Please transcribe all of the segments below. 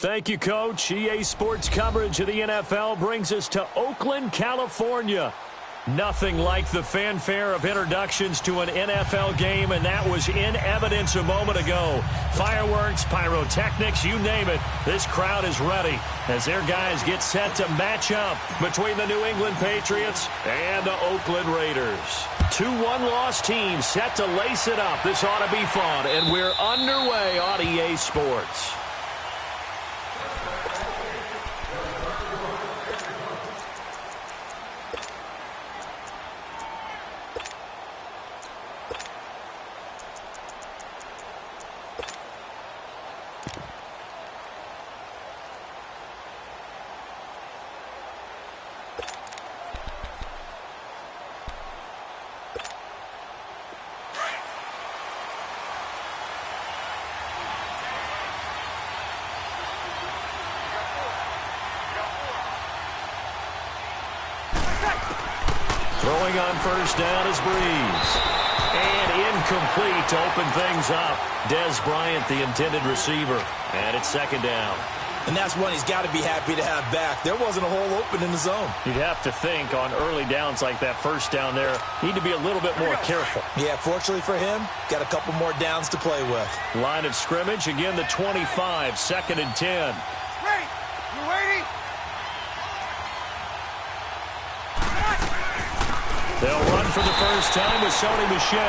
Thank you, Coach. EA Sports coverage of the NFL brings us to Oakland, California. Nothing like the fanfare of introductions to an NFL game, and that was in evidence a moment ago. Fireworks, pyrotechnics, you name it. This crowd is ready as their guys get set to match up between the New England Patriots and the Oakland Raiders. Two one-loss teams set to lace it up. This ought to be fun, and we're underway on EA Sports. Throwing on first down is Breeze. And incomplete to open things up. Des Bryant, the intended receiver. And it's second down. And that's one he's got to be happy to have back. There wasn't a hole open in the zone. You'd have to think on early downs like that first down there, need to be a little bit more careful. Yeah, fortunately for him, got a couple more downs to play with. Line of scrimmage, again the 25, second and 10. Wait, you waiting? They'll run for the first time with Sony Michel.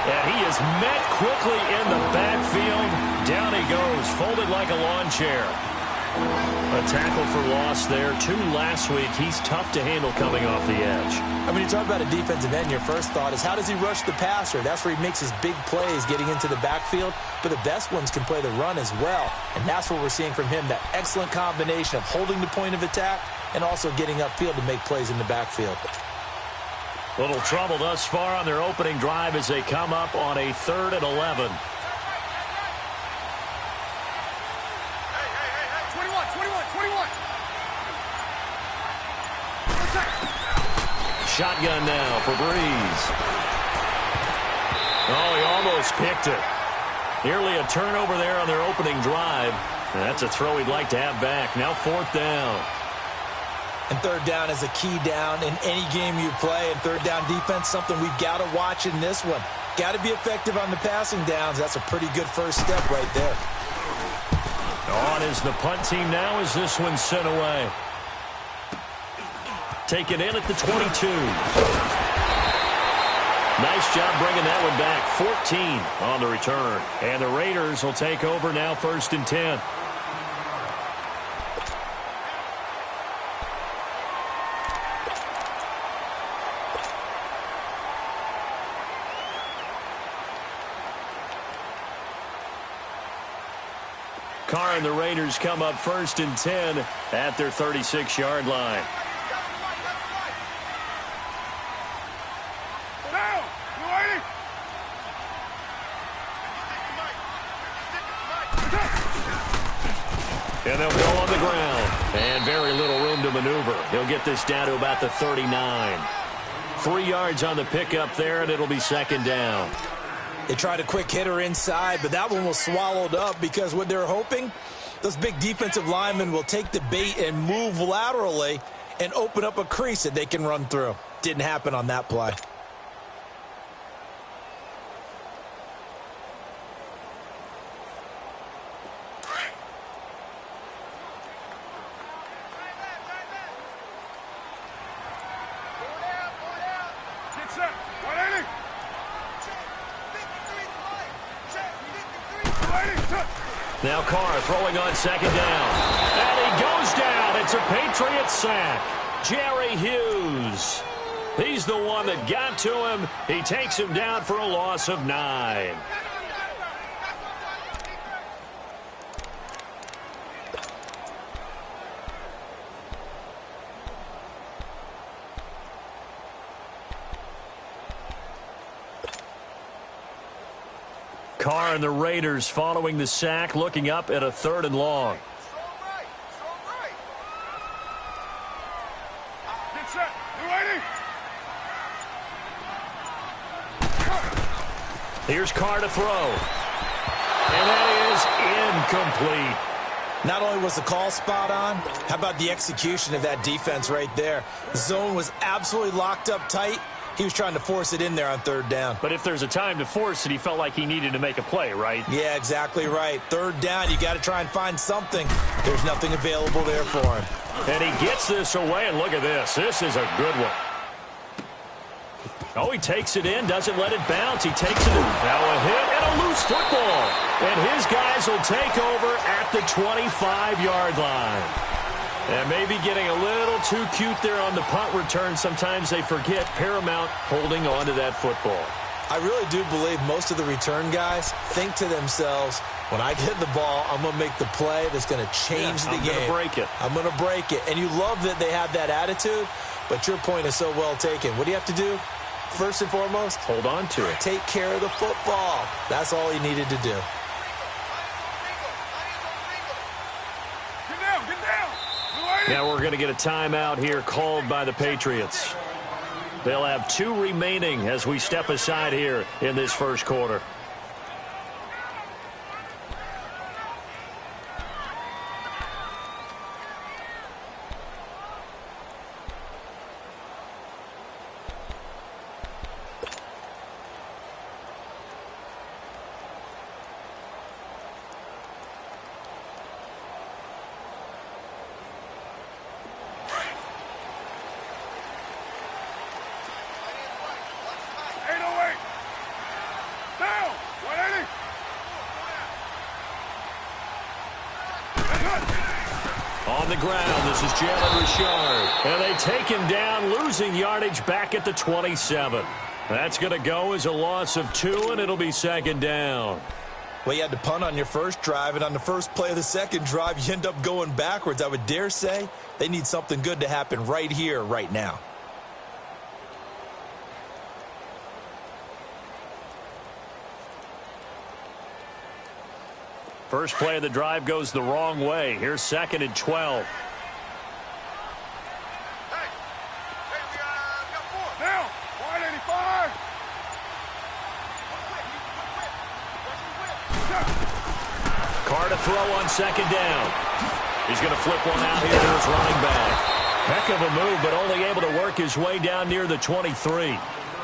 And he is met quickly in the backfield. Down he goes, folded like a lawn chair. A tackle for loss there. 2 last week. He's tough to handle coming off the edge. I mean, you talk about a defensive end, your first thought is how does he rush the passer? That's where he makes his big plays getting into the backfield. But the best ones can play the run as well. And that's what we're seeing from him, that excellent combination of holding the point of attack and also getting upfield to make plays in the backfield. Little trouble thus far on their opening drive as they come up on a 3rd and 11. Hey, 21. Shotgun now for Breeze. Oh, he almost picked it. Nearly a turnover there on their opening drive. And that's a throw he'd like to have back. Now 4th down. And 3rd down is a key down in any game you play. And 3rd down defense, something we've got to watch in this one. Got to be effective on the passing downs. That's a pretty good first step right there. On is the punt team now as this one's sent away. Taken in at the 22. Nice job bringing that one back. 14 on the return. And the Raiders will take over now 1st and 10. Carr and the Raiders come up 1st and 10 at their 36-yard line. Now, you waiting? And they'll go on the ground. And very little room to maneuver. He'll get this down to about the 39. 3 yards on the pickup there, and it'll be second down. They tried a quick hitter inside, but that one was swallowed up because what they're hoping, those big defensive linemen will take the bait and move laterally and open up a crease that they can run through. Didn't happen on that play. Get set. 180. Now Carr throwing on second down. And he goes down. It's a Patriot sack. Jerry Hughes. He's the one that got to him. He takes him down for a loss of 9. Carr and the Raiders following the sack, looking up at a 3rd and long. Strong right. Get set. You waiting? Here's Carr to throw. And that is incomplete. Not only was the call spot on, how about the execution of that defense right there? The zone was absolutely locked up tight. He was trying to force it in there on third down. But if there's a time to force it, he felt like he needed to make a play, right? Yeah, exactly right. Third down, you got to try and find something. There's nothing available there for him. And he gets this away, and look at this. This is a good one. Oh, he takes it in, doesn't let it bounce. He takes it in. Now a hit and a loose football. And his guys will take over at the 25-yard line. And maybe getting a little too cute there on the punt return. Sometimes they forget paramount holding on to that football. I really do believe most of the return guys think to themselves, when I get the ball, I'm going to make the play that's going to change the game. I'm going to break it. I'm going to break it. And you love that they have that attitude, but your point is so well taken. What do you have to do? First and foremost, hold on to it. Take care of the football. That's all he needed to do. Now we're going to get a timeout here called by the Patriots. They'll have 2 remaining as we step aside here in this first quarter. On the ground, this is Jalen Richard. And they take him down, losing yardage back at the 27. That's going to go as a loss of 2, and it'll be second down. Well, you had to punt on your first drive, and on the first play of the second drive, you end up going backwards. I would dare say they need something good to happen right here, right now. First play of the drive goes the wrong way. Here's second and 12. Now, 185. Carr to throw on second down. He's going to flip one out here to his running back. Heck of a move, but only able to work his way down near the 23.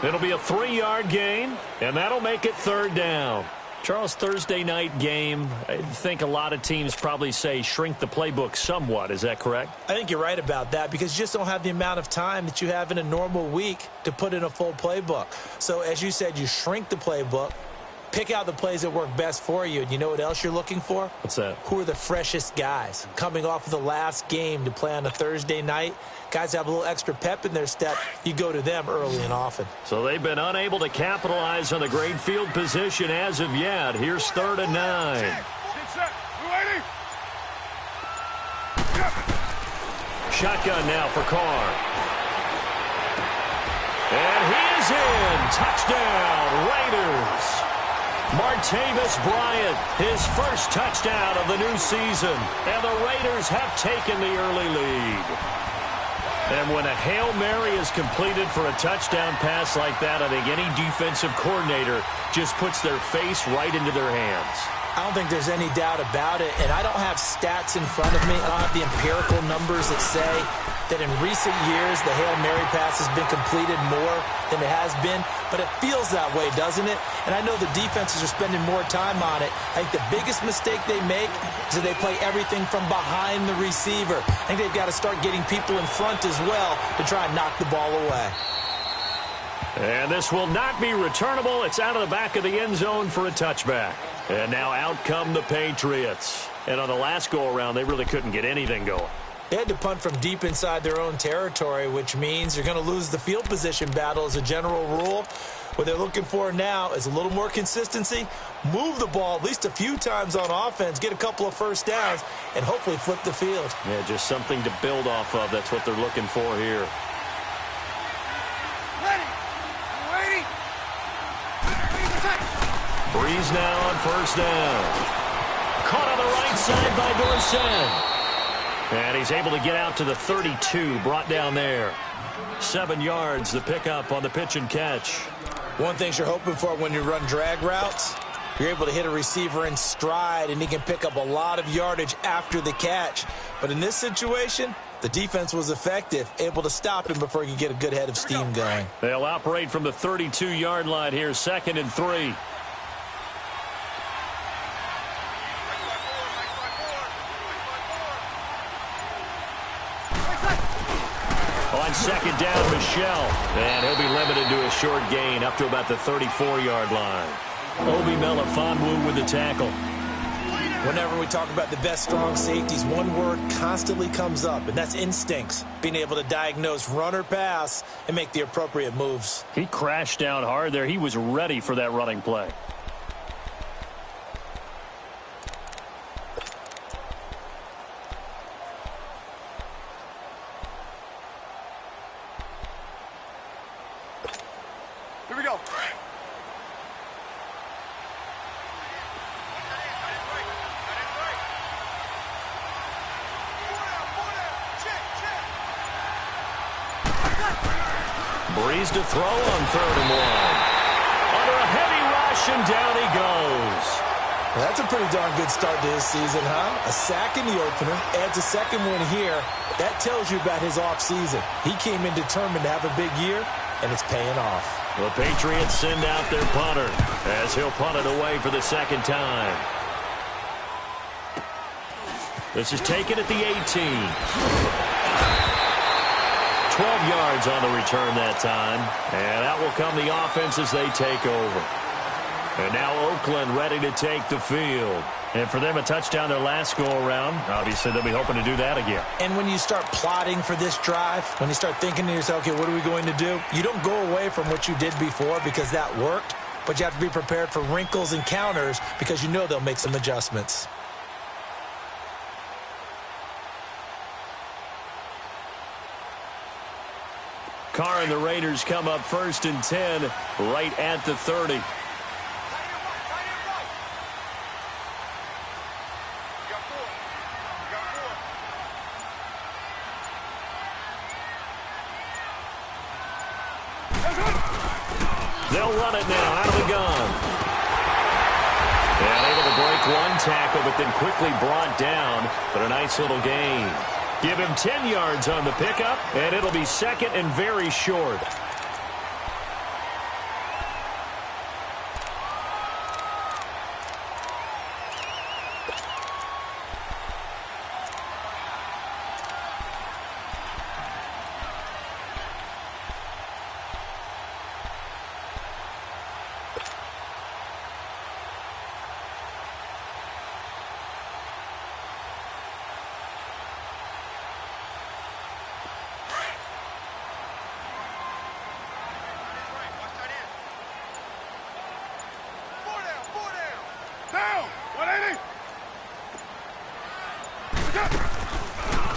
It'll be a 3-yard gain, and that'll make it third down. Charles, Thursday night game, I think a lot of teams probably say shrink the playbook somewhat. Is that correct? I think you're right about that because you just don't have the amount of time that you have in a normal week to put in a full playbook. So, as you said, you shrink the playbook, pick out the plays that work best for you. And you know what else you're looking for? What's that? Who are the freshest guys coming off of the last game to play on a Thursday night? Guys have a little extra pep in their step. You go to them early and often. So they've been unable to capitalize on the great field position as of yet. Here's third and 9. Shotgun now for Carr. And he is in. Touchdown, Raiders. Martavis Bryant, his first touchdown of the new season. And the Raiders have taken the early lead. And when a Hail Mary is completed for a touchdown pass like that, I think any defensive coordinator just puts their face right into their hands. I don't think there's any doubt about it, and I don't have stats in front of me. I don't have the empirical numbers that say that in recent years the Hail Mary pass has been completed more than it has been, but it feels that way, doesn't it? And I know the defenses are spending more time on it. I think the biggest mistake they make is that they play everything from behind the receiver. I think they've got to start getting people in front as well to try and knock the ball away. And this will not be returnable. It's out of the back of the end zone for a touchback. And now out come the Patriots. And on the last go-around, they really couldn't get anything going. They had to punt from deep inside their own territory, which means you're going to lose the field position battle as a general rule. What they're looking for now is a little more consistency, move the ball at least a few times on offense, get a couple of first downs, and hopefully flip the field. Yeah, just something to build off of. That's what they're looking for here. Breeze now on first down. Caught on the right side by Dorsett. And he's able to get out to the 32, brought down there. 7 yards, the pickup on the pitch and catch. One thing you're hoping for when you run drag routes You're able to hit a receiver in stride, and he can pick up a lot of yardage after the catch. But in this situation, the defense was effective, able to stop him before he could get a good head of steam going. They'll operate from the 32-yard line here, 2nd and 3. On 2nd down, Michelle. And he'll be limited to a short gain up to about the 34-yard line. Obi Melifonwu with the tackle. Whenever we talk about the best strong safeties, one word constantly comes up, and that's instincts. Being able to diagnose run or pass and make the appropriate moves. He crashed down hard there. He was ready for that running play. Here we go. Breeze to throw on 3rd and 1. Under a heavy rush, and down he goes. Well, that's a pretty darn good start to his season, huh? A sack in the opener, adds a second one here. That tells you about his offseason. He came in determined to have a big year, and it's paying off. The Patriots send out their punter as he'll punt it away for the 2nd time. This is taken at the 18. 12 yards on the return that time. And out will come the offense as they take over. And now Oakland ready to take the field. And for them, a touchdown their last go-around. Obviously, they'll be hoping to do that again. And when you start plotting for this drive, when you start thinking to yourself, okay, what are we going to do? You don't go away from what you did before because that worked. But you have to be prepared for wrinkles and counters because you know they'll make some adjustments. Carr and the Raiders come up 1st and 10 right at the 30. They'll run it now out of the gun. And able to break one tackle, but then quickly brought down. But a nice little gain. Give him 10 yards on the pickup, and it'll be 2nd and very short.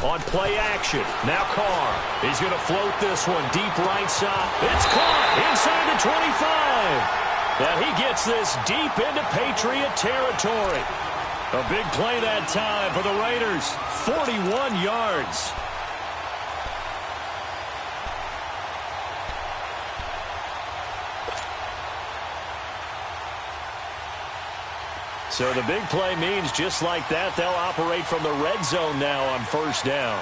On play action, now Carr. He's going to float this one deep right side. It's caught inside the 25. And he gets this deep into Patriot territory. A big play that time for the Raiders. 41 yards. So the big play means just like that, they'll operate from the red zone now on 1st down.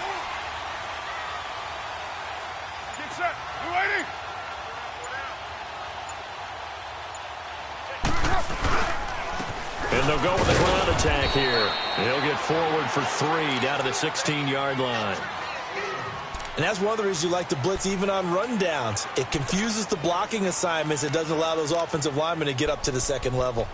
Get set. You ready? And they'll go with the ground attack here. He'll get forward for 3 down to the 16-yard line. And that's one of the reasons you like to blitz even on rundowns. It confuses the blocking assignments. It doesn't allow those offensive linemen to get up to the 2nd level.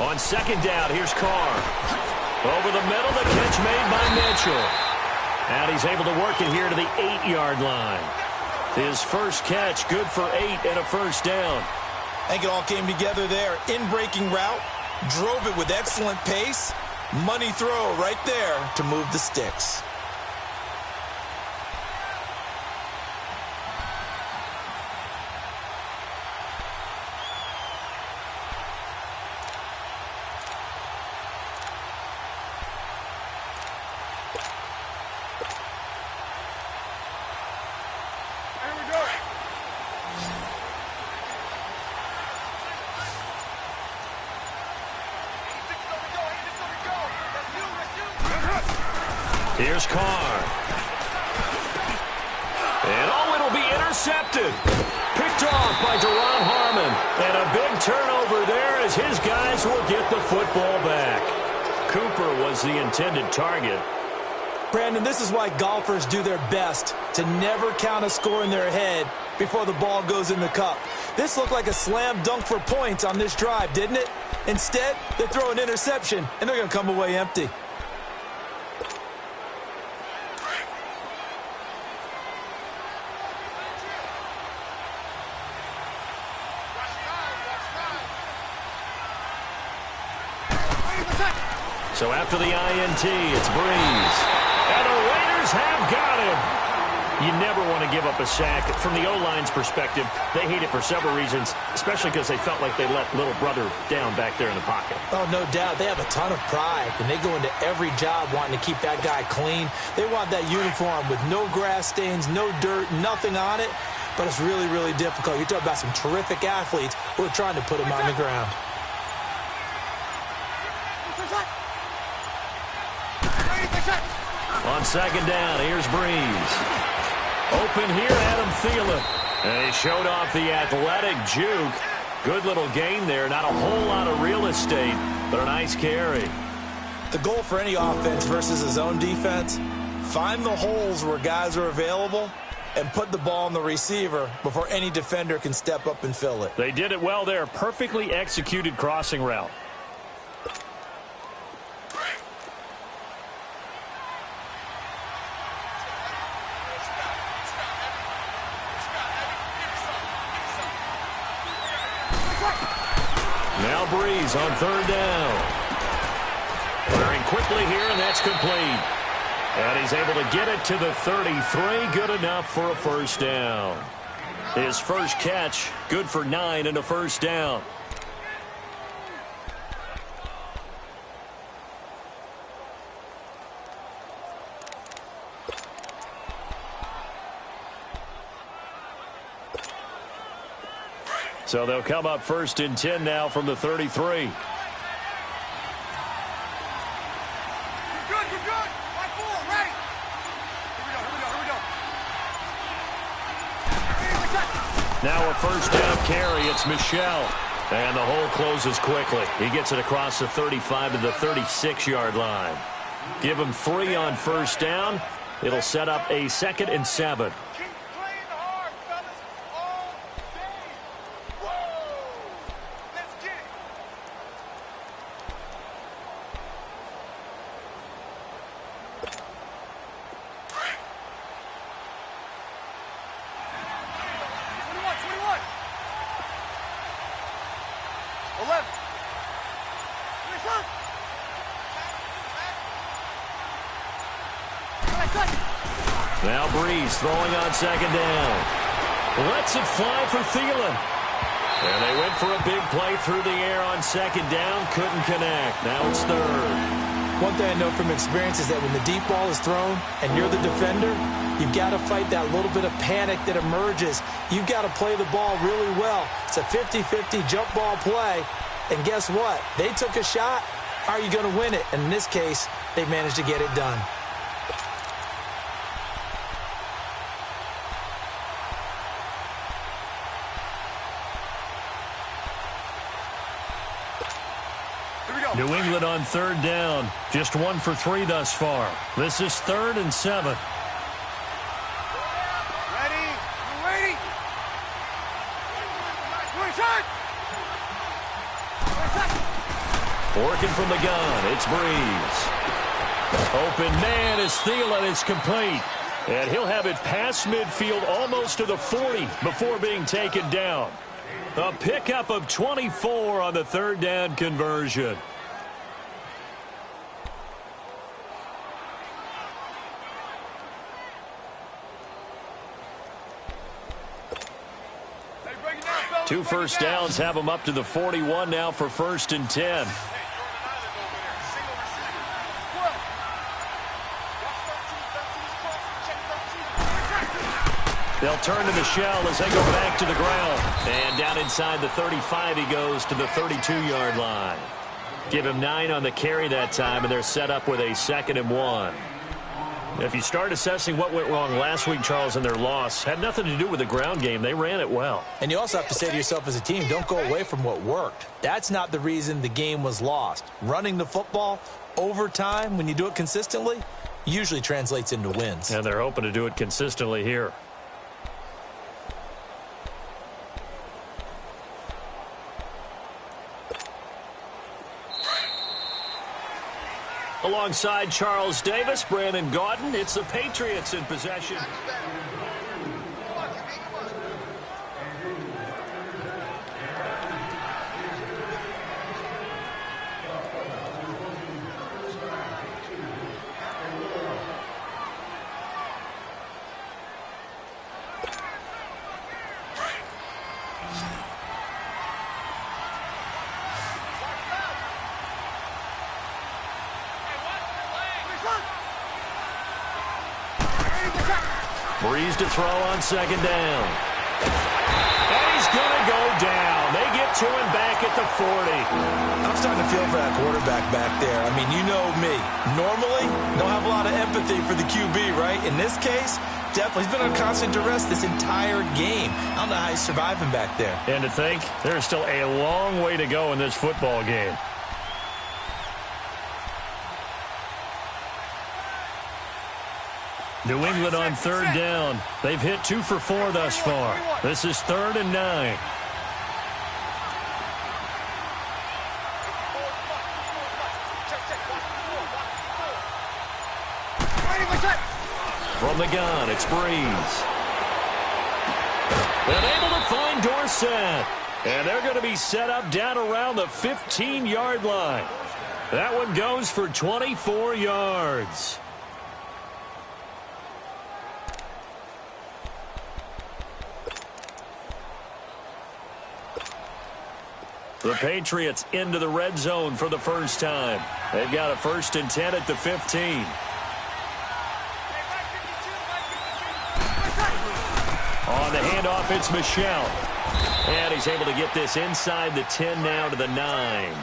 On 2nd down, here's Carr. Over the middle, the catch made by Mitchell. And he's able to work it here to the 8-yard line. His first catch, good for 8 and a 1st down. I think it all came together there. In-breaking route, drove it with excellent pace, Money throw right there to move the sticks. Here's Carr. And it'll be intercepted. Picked off by Deron Harmon. And a big turnover there as his guys will get the football back. Cooper was the intended target. Brandon, this is why golfers do their best to never count a score in their head before the ball goes in the cup. This looked like a slam dunk for points on this drive, didn't it? Instead, they throw an interception, and they're going to come away empty. So after the INT, it's Breeze. And the Raiders have got him. You never want to give up a sack. From the O-line's perspective, they hate it for several reasons, especially because they felt like they let little brother down back there in the pocket. Oh, no doubt. They have a ton of pride, and they go into every job wanting to keep that guy clean. They want that uniform with no grass stains, no dirt, nothing on it. But it's really, really difficult. You're talking about some terrific athletes who are trying to put him on the ground. On second down, here's Breeze. Open here, Adam Thielen. And he showed off the athletic juke. Good little gain there. Not a whole lot of real estate, but a nice carry. The goal for any offense versus his own defense, find the holes where guys are available and put the ball on the receiver before any defender can step up and fill it. They did it well there. Perfectly executed crossing route. Now Breeze on third down. Firing quickly here, and that's complete. And he's able to get it to the 33. Good enough for a first down. His first catch, good for 9 and a first down. So they'll come up first and 10 now from the 33. You're good, you're good. Line 4, ready. Here we go. Now a first down carry. It's Michel. And the hole closes quickly. He gets it across the 35 to the 36-yard line. Give him 3 on first down. It'll set up a 2nd and 7. Now Breeze throwing on second down. Lets it fly for Thielen. And they went for a big play through the air on second down. Couldn't connect. Now it's third. One thing I know from experience is that when the deep ball is thrown and you're the defender, you've got to fight that little bit of panic that emerges. You've got to play the ball really well. It's a 50-50 jump ball play. And guess what? They took a shot. How are you going to win it? And in this case, they managed to get it done. New England on third down. Just 1 for 3 thus far. This is 3rd and 7. Ready? You ready? Working from the gun. It's Breeze. Open man is Thielen. It's complete. And he'll have it past midfield almost to the 40 before being taken down. A pickup of 24 on the third down conversion. 2 first downs have them up to the 41 now for 1st and 10. They'll turn to the shell as they go back to the ground. And down inside the 35, he goes to the 32-yard line. Give him 9 on the carry that time, and they're set up with a 2nd and 1. If you start assessing what went wrong last week, Charles, in their loss, had nothing to do with the ground game. They ran it well. And you also have to say to yourself as a team, don't go away from what worked. That's not the reason the game was lost. Running the football over time, when you do it consistently, usually translates into wins. And they're hoping to do it consistently here. Alongside Charles Davis, Brandon Gaudin, it's the Patriots in possession. Breeze to throw on 2nd down. And he's going to go down. They get to him back at the 40. I'm starting to feel for that quarterback back there. I mean, you know me. Normally, don't have a lot of empathy for the QB, right? In this case, definitely. He's been under constant duress this entire game. I don't know how he's surviving back there. And to think, there's still a long way to go in this football game. New England on 3rd down. They've hit 2 for 4 thus far. This is 3rd and 9. From the gun, it's Breeze. And able to find Dorsett. And they're going to be set up down around the 15-yard line. That one goes for 24 yards. The Patriots into the red zone for the first time. They've got a 1st and 10 at the 15. On the handoff, it's Michel. And he's able to get this inside the 10 now to the 9.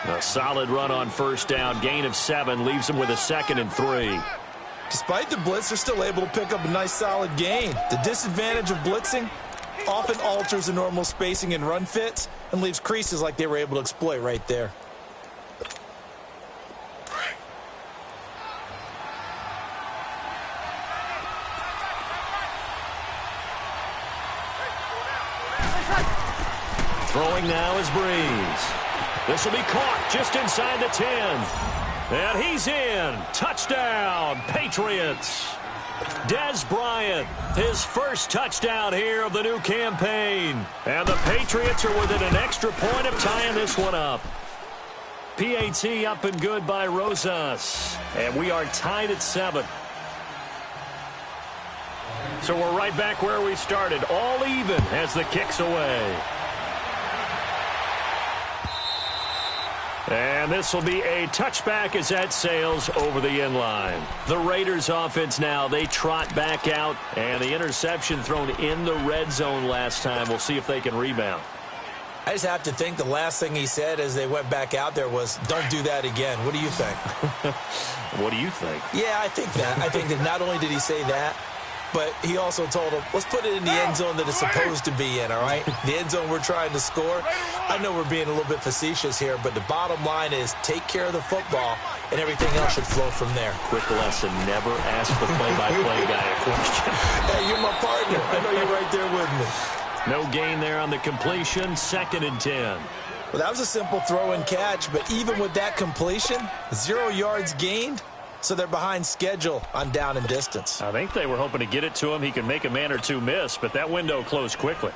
A solid run on 1st down. Gain of 7 leaves him with a 2nd and 3. Despite the blitz, they're still able to pick up a nice solid gain. The disadvantage of blitzing often alters the normal spacing and run fits and leaves creases like they were able to exploit right there. Throwing now is Breeze. This will be caught just inside the 10. And he's in. Touchdown, Patriots. Dez Bryant, his first touchdown here of the new campaign. And the Patriots are within an extra point of tying this one up. PAT up and good by Rosas. And we are tied at 7. So we're right back where we started, all even as the kick's away. And this will be a touchback as that sails over the end line. The Raiders offense now, they trot back out, and the interception thrown in the red zone last time. We'll see if they can rebound. I just have to think the last thing he said as they went back out there was, don't do that again. What do you think? What do you think? Yeah, I think that. I think that not only did he say that, but he also told him, let's put it in the end zone that it's supposed to be in, all right? The end zone we're trying to score. I know we're being a little bit facetious here, but the bottom line is take care of the football, and everything else should flow from there. Quick lesson, never ask the play-by-play guy a question. Hey, you're my partner. I know you're right there with me. No gain there on the completion, 2nd and 10. Well, that was a simple throw and catch, but even with that completion, 0 yards gained. So they're behind schedule on down and distance. I think they were hoping to get it to him. He could make a man or two miss, but that window closed quickly.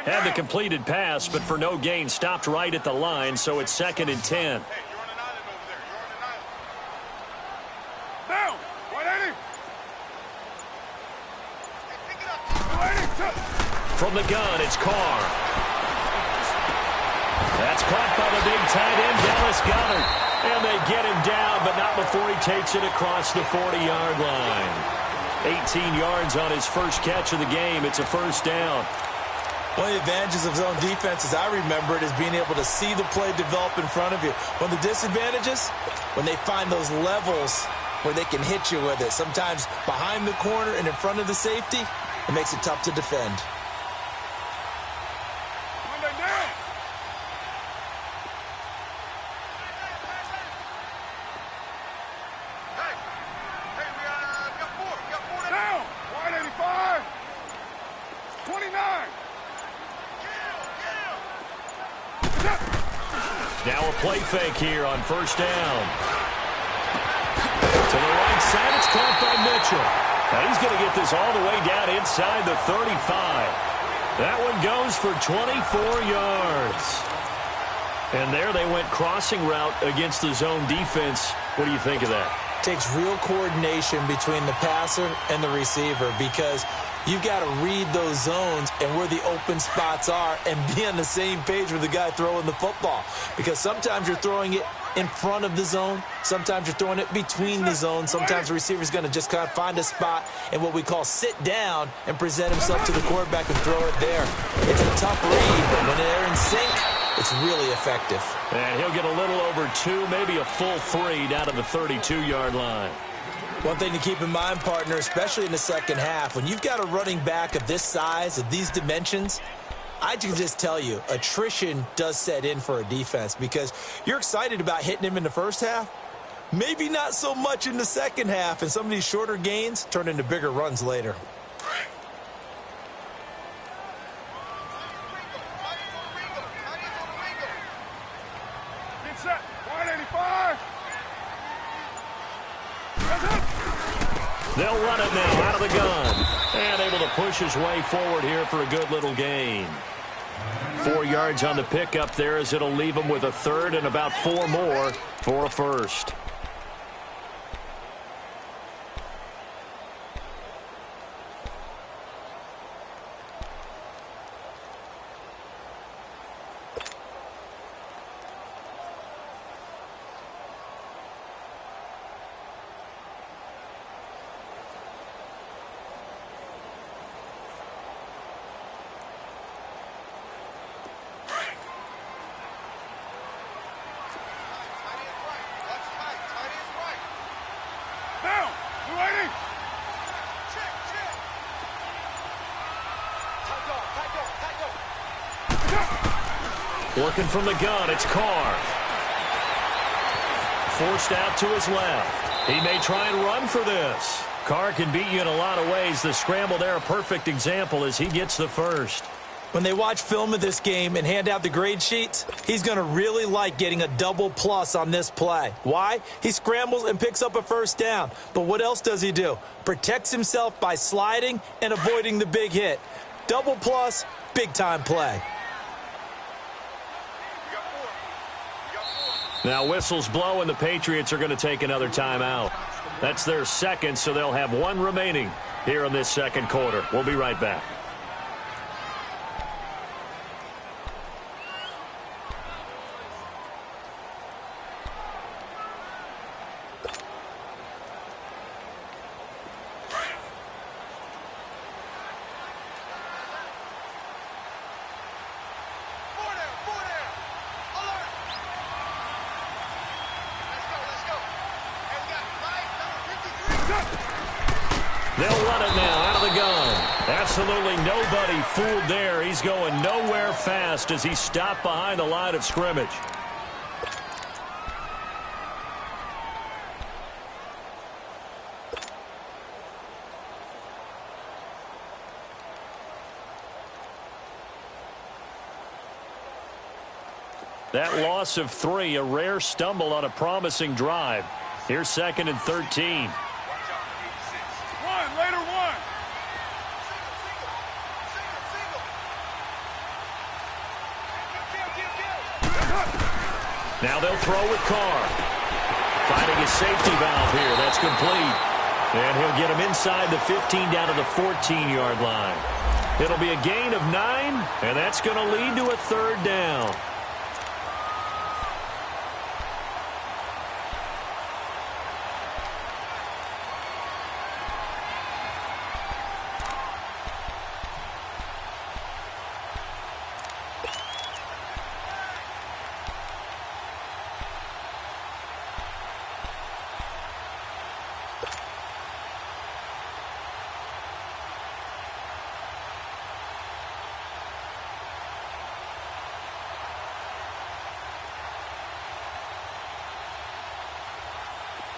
Had the completed pass, but for no gain, stopped right at the line, so it's 2nd and 10. Down! 180! 180! From the gun, it's Carr. That's caught by the big tight end, Dallas Goedert. And they get him down, but not before he takes it across the 40-yard line. 18 yards on his first catch of the game. It's a first down. One of the advantages of zone defense, as I remember it, is being able to see the play develop in front of you. One of the disadvantages, when they find those levels where they can hit you with it, sometimes behind the corner and in front of the safety, it makes it tough to defend. Now a play fake here on first down. To the right side, it's caught by Mitchell. Now he's going to get this all the way down inside the 35. That one goes for 24 yards. And there they went crossing route against the zone defense. What do you think of that? Takes real coordination between the passer and the receiver, because you've got to read those zones and where the open spots are and be on the same page with the guy throwing the football. Because sometimes you're throwing it in front of the zone. Sometimes you're throwing it between the zones. Sometimes the receiver's going to just kind of find a spot and what we call sit down and present himself to the quarterback and throw it there. It's a tough read, but when they're in sync, it's really effective. And he'll get a little over 2, maybe a full 3 down to the 32-yard line. One thing to keep in mind, partner, especially in the second half, when you've got a running back of this size, of these dimensions, I can just tell you, attrition does set in for a defense, because you're excited about hitting him in the first half, maybe not so much in the second half, and some of these shorter gains turn into bigger runs later. Get set. 185. They'll run it now out of the gun. And able to push his way forward here for a good little gain. 4 yards on the pickup there, as it'll leave him with a third and about 4 more for a first. Working from the gun, it's Carr. Forced out to his left. He may try and run for this. Carr can beat you in a lot of ways. The scramble there, a perfect example, as he gets the first. When they watch film of this game and hand out the grade sheets, he's going to really like getting a double plus on this play. Why? He scrambles and picks up a first down. But what else does he do? Protects himself by sliding and avoiding the big hit. Double plus, big-time play. Now whistles blow, and the Patriots are going to take another timeout. That's their second, so they'll have 1 remaining here in this second quarter. We'll be right back. They'll run it now out of the gun. Absolutely nobody fooled there. He's going nowhere fast as he stopped behind the line of scrimmage. That loss of 3, a rare stumble on a promising drive. Here's 2nd and 13. Now they'll throw with Carr. Finding his safety valve here. That's complete. And he'll get him inside the 15 down to the 14-yard line. It'll be a gain of 9, and that's going to lead to a third down.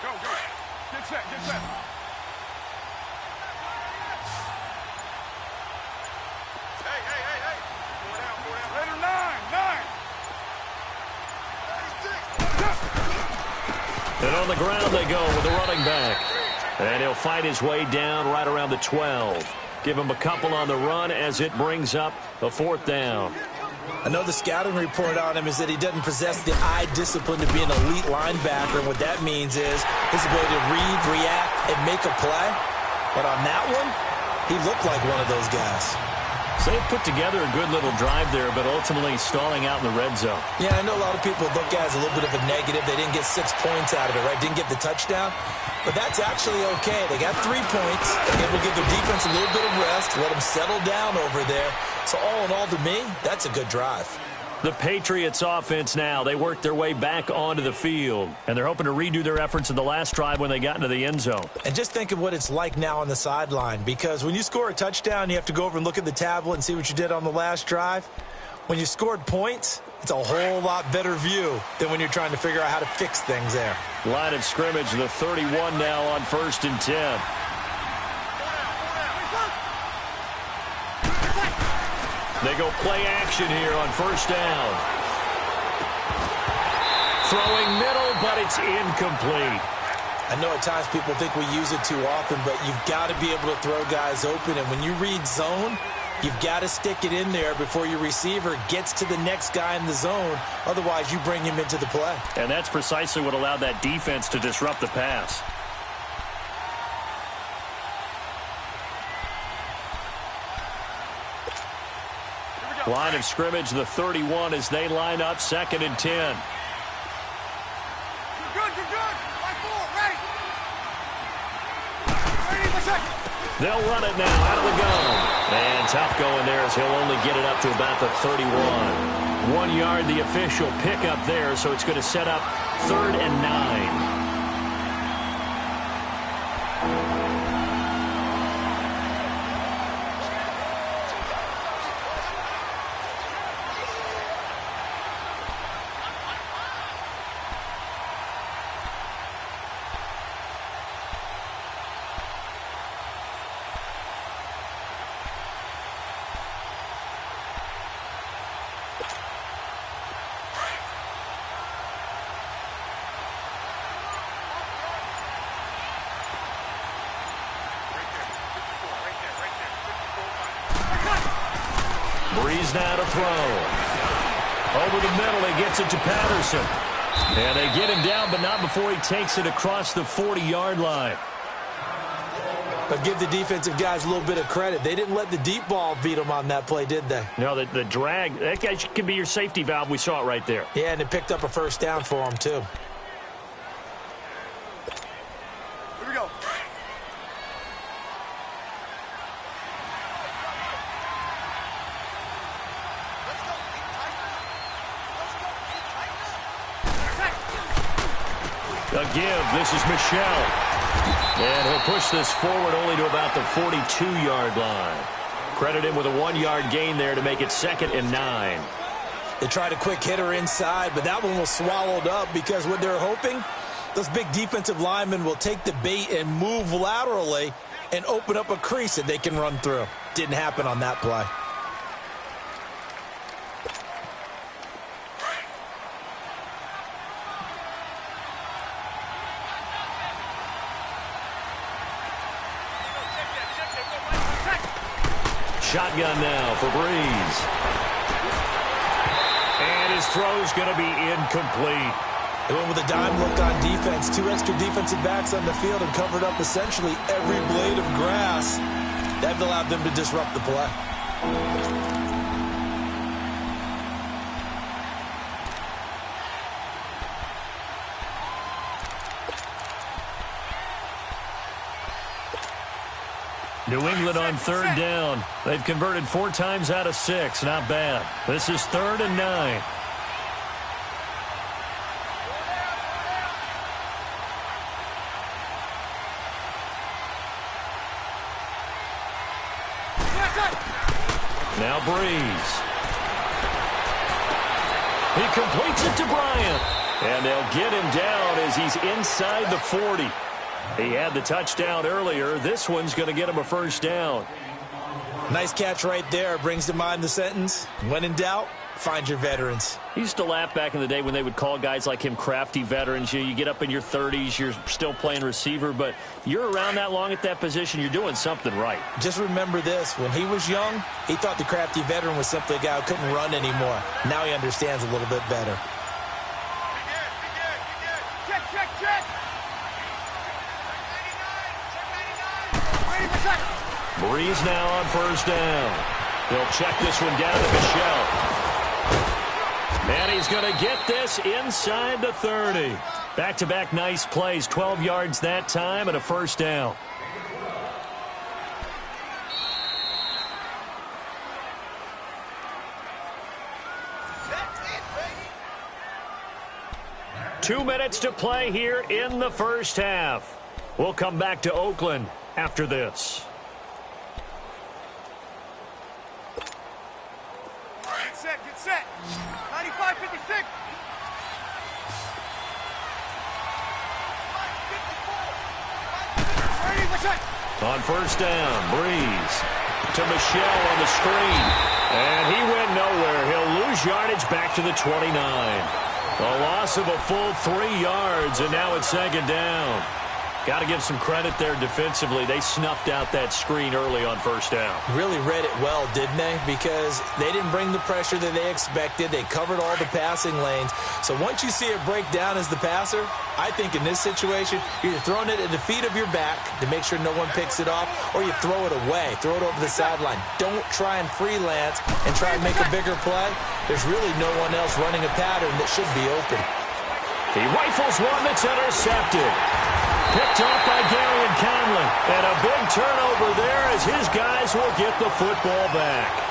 Go. Get set. Hey. Go down. Later, 9. And on the ground they go with the running back. And he'll fight his way down right around the 12. Give him a couple on the run as it brings up the fourth down. I know the scouting report on him is that he doesn't possess the eye discipline to be an elite linebacker. And what that means is his ability to read, react, and make a play. But on that one, he looked like one of those guys. So they put together a good little drive there, but ultimately stalling out in the red zone. Yeah, I know a lot of people look at it as a little bit of a negative. They didn't get 6 points out of it, right? Didn't get the touchdown. But that's actually okay. They got 3 points. Able to give their defense a little bit of rest, let them settle down over there. So all in all, to me, that's a good drive. The Patriots offense now, they worked their way back onto the field, and they're hoping to redo their efforts in the last drive when they got into the end zone. And just think of what it's like now on the sideline, because when you score a touchdown, you have to go over and look at the tablet and see what you did on the last drive. When you scored points, it's a whole lot better view than when you're trying to figure out how to fix things there. Line of scrimmage, the 31 now on 1st and 10. They go play action here on 1st down. Throwing middle, but it's incomplete. I know at times people think we use it too often, but you've got to be able to throw guys open. And when you read zone, you've got to stick it in there before your receiver gets to the next guy in the zone. Otherwise, you bring him into the play. And that's precisely what allowed that defense to disrupt the pass. Line of scrimmage, the 31, as they line up 2nd and 10. You're good. Line 4, ready for second. They'll run it now out of the gun. And tough going there as he'll only get it up to about the 31. 1 yard, the official pickup there, so it's going to set up 3rd and 9. Breeze now to throw. Over the middle, he gets it to Patterson. And they get him down, but not before he takes it across the 40-yard line. But give the defensive guys a little bit of credit. They didn't let the deep ball beat them on that play, did they? No, the drag, that guy can be your safety valve. We saw it right there. Yeah, and it picked up a 1st down for them, too. Here we go. A give. This is Michelle. And he'll push this forward only to about the 42-yard line. Credit him with a 1-yard gain there to make it 2nd and 9. They tried a quick hitter inside, but that one was swallowed up because what they're hoping, those big defensive linemen will take the bait and move laterally and open up a crease that they can run through. Didn't happen on that play. Shotgun now for Breeze. And his throw's going to be incomplete. They went with a dime look on defense. 2 extra defensive backs on the field and covered up essentially every blade of grass. That allowed them to disrupt the play. New England on third down. They've converted 4 times out of 6. Not bad. This is 3rd and 9. Now Breeze. He completes it to Bryant. And they'll get him down as he's inside the 40. He had the touchdown earlier. This one's going to get him a first down. Nice catch right there. Brings to mind the sentence, when in doubt, find your veterans. He used to laugh back in the day when they would call guys like him crafty veterans. You get up in your 30s, you're still playing receiver, but you're around that long at that position, you're doing something right. Just remember this. When he was young, he thought the crafty veteran was simply a guy who couldn't run anymore. Now he understands a little bit better. Breeze now on first down. He'll check this one down to Michelle. And he's going to get this inside the 30. Back-to-back nice plays. 12 yards that time and a first down. That's it, baby. 2 minutes to play here in the first half. We'll come back to Oakland after this. Get set. 95-56. On first down, Breeze to Michelle on the screen. And he went nowhere. He'll lose yardage back to the 29. A loss of a full 3 yards, and now it's 2nd down. Got to give some credit there defensively. They snuffed out that screen early on first down. Really read it well, didn't they? Because they didn't bring the pressure that they expected. They covered all the passing lanes. So once you see it break down as the passer, I think in this situation, you're throwing it at the feet of your back to make sure no one picks it off, or you throw it away. Throw it over the sideline. Don't try and freelance and try and make a bigger play. There's really no one else running a pattern that should be open. He rifles one that's intercepted. Picked off by Gary and Conley. And a big turnover there as his guys will get the football back.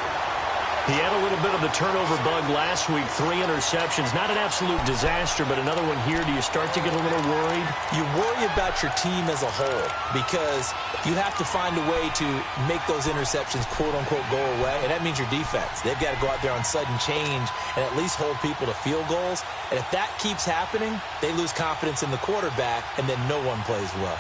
He had a little bit of the turnover bug last week. 3 interceptions. Not an absolute disaster, but another one here. Do you start to get a little worried? You worry about your team as a whole because you have to find a way to make those interceptions, quote-unquote, go away. And that means your defense. They've got to go out there on sudden change and at least hold people to field goals. And if that keeps happening, they lose confidence in the quarterback, and then no one plays well.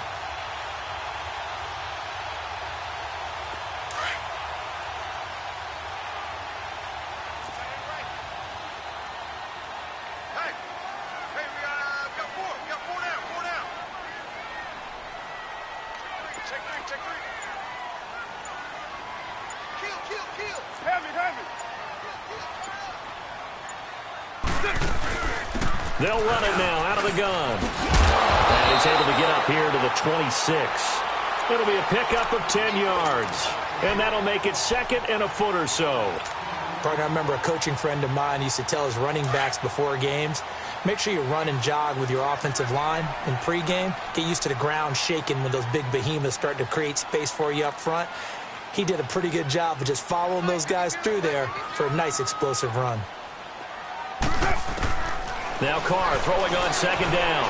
They'll run it now out of the gun. And he's able to get up here to the 26. It'll be a pickup of 10 yards. And that'll make it 2nd and a foot or so. Partner, I remember a coaching friend of mine used to tell his running backs before games, make sure you run and jog with your offensive line in pregame. Get used to the ground shaking when those big behemoths start to create space for you up front. He did a pretty good job of just following those guys through there for a nice explosive run. Now Carr throwing on 2nd down.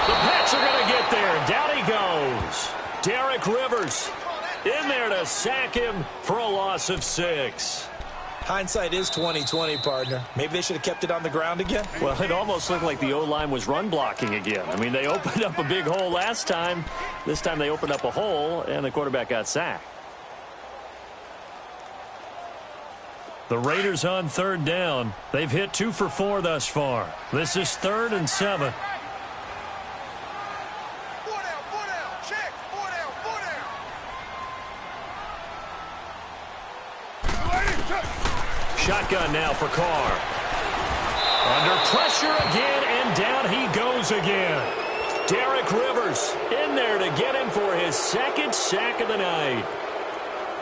The Pats are going to get there. Down he goes. Derek Rivers in there to sack him for a loss of 6. Hindsight is 20/20, partner. Maybe they should have kept it on the ground again. Well, it almost looked like the O-line was run blocking again. I mean, they opened up a big hole last time. This time they opened up a hole, and the quarterback got sacked. The Raiders on 3rd down. They've hit 2 for 4 thus far. This is 3rd and 7. Shotgun now for Carr. Under pressure again, and down he goes again. Derek Rivers in there to get him for his 2nd sack of the night.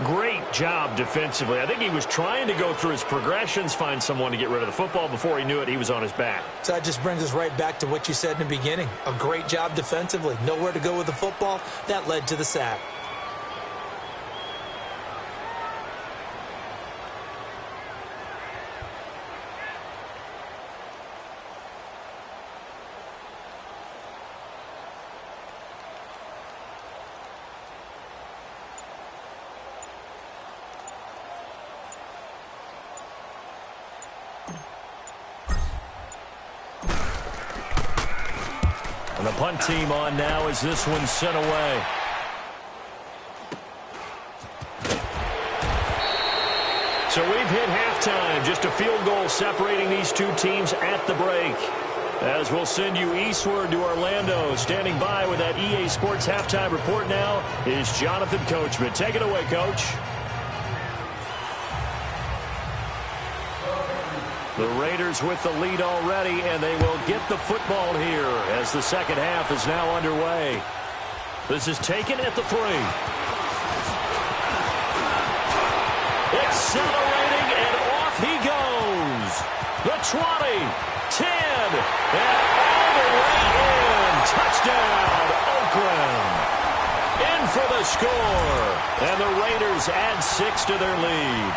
Great job defensively. I think he was trying to go through his progressions, find someone to get rid of the football. Before he knew it, he was on his back. So that just brings us right back to what you said in the beginning. A great job defensively. Nowhere to go with the football. That led to the sack. And the punt team on now as this one's sent away. So we've hit halftime. Just a field goal separating these two teams at the break. As we'll send you eastward to Orlando. Standing by with that EA Sports halftime report now is Jonathan Coachman. Take it away, Coach. The Raiders with the lead already, and they will get the football here as the second half is now underway. This is taken at the 3. Accelerating, and off he goes. The 20, 10, and all the way in. Touchdown, Oakland. In for the score, and the Raiders add 6 to their lead.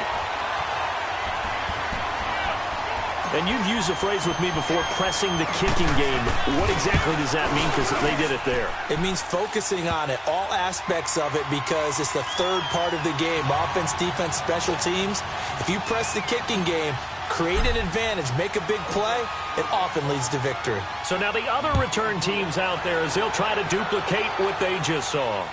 And you've used the phrase with me before, pressing the kicking game. What exactly does that mean? Because they did it there. It means focusing on it, all aspects of it, because it's the third part of the game. Offense, defense, special teams. If you press the kicking game, create an advantage, make a big play, it often leads to victory. So now the other return teams out there, as they'll try to duplicate what they just saw.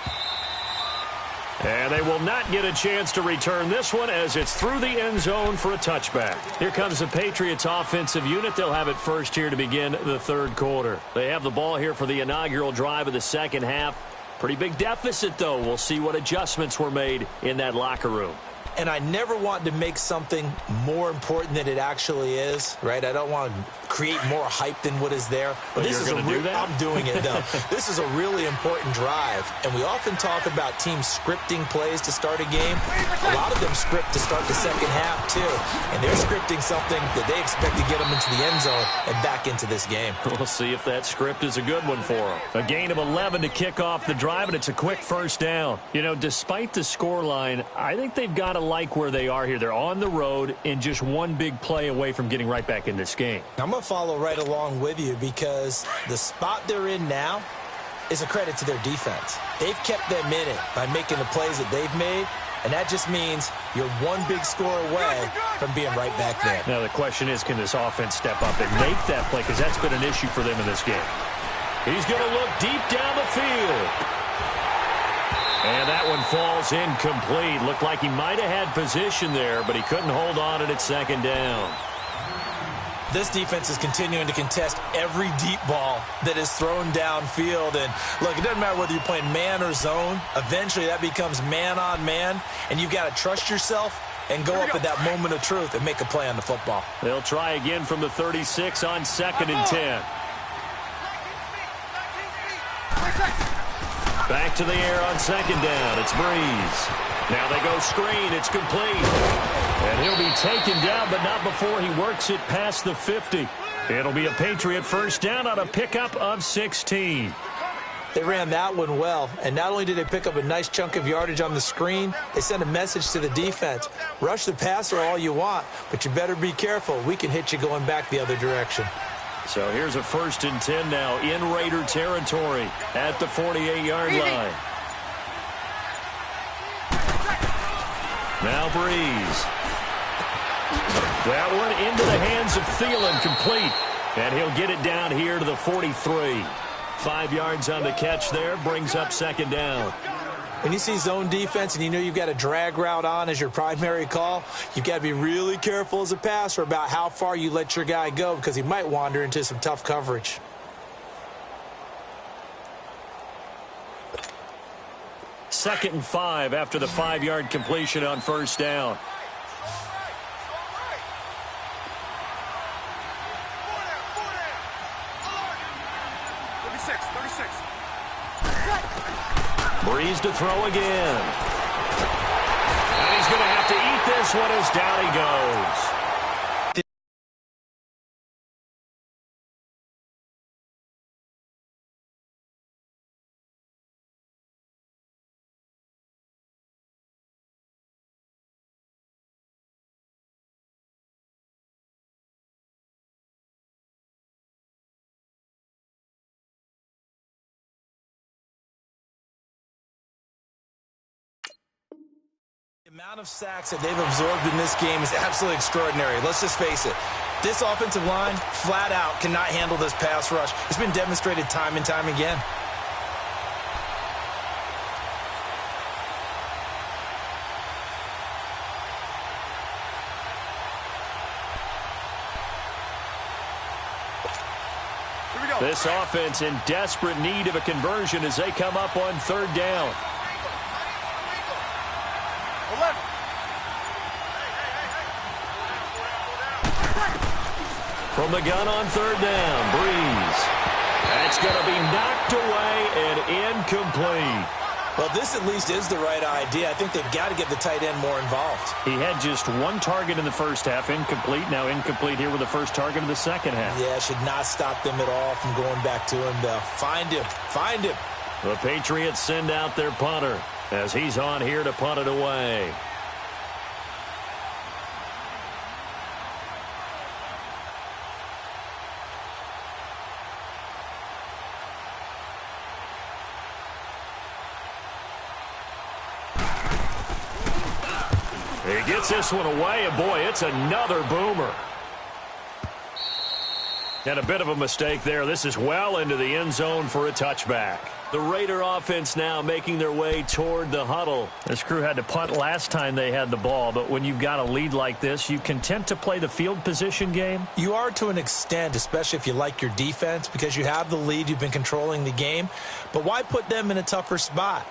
And they will not get a chance to return this one as it's through the end zone for a touchback. Here comes the Patriots offensive unit. They'll have it first here to begin the third quarter. They have the ball here for the inaugural drive of the second half. Pretty big deficit, though. We'll see what adjustments were made in that locker room. And I never want to make something more important than it actually is, right? I don't want to create more hype than what is there. But this is do that? I'm doing it, though. This is a really important drive. And we often talk about teams scripting plays to start a game. A lot of them script to start the second half, too. And they're scripting something that they expect to get them into the end zone and back into this game. We'll see if that script is a good one for them. A gain of 11 to kick off the drive, and it's a quick first down. You know, despite the scoreline, I think they've got to like where they are here. They're on the road and just one big play away from getting right back in this game. I'm going to follow right along with you because the spot they're in now is a credit to their defense. They've kept them in it by making the plays that they've made, and that just means you're one big score away from being right back there. Now the question is, can this offense step up and make that play? Because that's been an issue for them in this game. He's going to look deep down the field. And that one falls incomplete. Looked like he might have had position there, but he couldn't hold on it at second down. This defense is continuing to contest every deep ball that is thrown downfield. And, look, it doesn't matter whether you're playing man or zone. Eventually that becomes man on man, and you've got to trust yourself and go up at that moment of truth and make a play on the football. They'll try again from the 36 on 2nd and 10. Back to the air on second down. It's Breeze. Now they go screen. It's complete. And he'll be taken down, but not before he works it past the 50. It'll be a Patriot first down on a pickup of 16. They ran that one well, and not only did they pick up a nice chunk of yardage on the screen, they sent a message to the defense. Rush the passer all you want, but you better be careful. We can hit you going back the other direction. So here's a 1st and 10 now in Raider territory at the 48-yard line. Now Breeze. That one into the hands of Thielen, complete. And he'll get it down here to the 43. 5 yards on the catch there, brings up second down. When you see zone defense and you know you've got a drag route on as your primary call, you've got to be really careful as a passer about how far you let your guy go because he might wander into some tough coverage. Second and 5 after the 5-yard completion on first down. Breeze to throw again. going to have to eat this one as down he goes. The amount of sacks that they've absorbed in this game is absolutely extraordinary. Let's just face it. This offensive line, flat out, cannot handle this pass rush. It's been demonstrated time and time again. Here we go. This offense in desperate need of a conversion as they come up on third down. 11. From the gun on third down, Breeze. That's going to be knocked away and incomplete. Well, this at least is the right idea. I think they've got to get the tight end more involved. He had just one target in the first half, incomplete. Now incomplete here with the first target of the second half. Yeah, should not stop them at all from going back to him. They'll find him. Find him. The Patriots send out their punter as he's on here to punt it away. He gets this one away, and boy, it's another boomer. And a bit of a mistake there. This is well into the end zone for a touchback. The Raider offense now making their way toward the huddle. This crew had to punt last time they had the ball, but when you've got a lead like this, you content to play the field position game? You are to an extent, especially if you like your defense, because you have the lead, you've been controlling the game. But why put them in a tougher spot?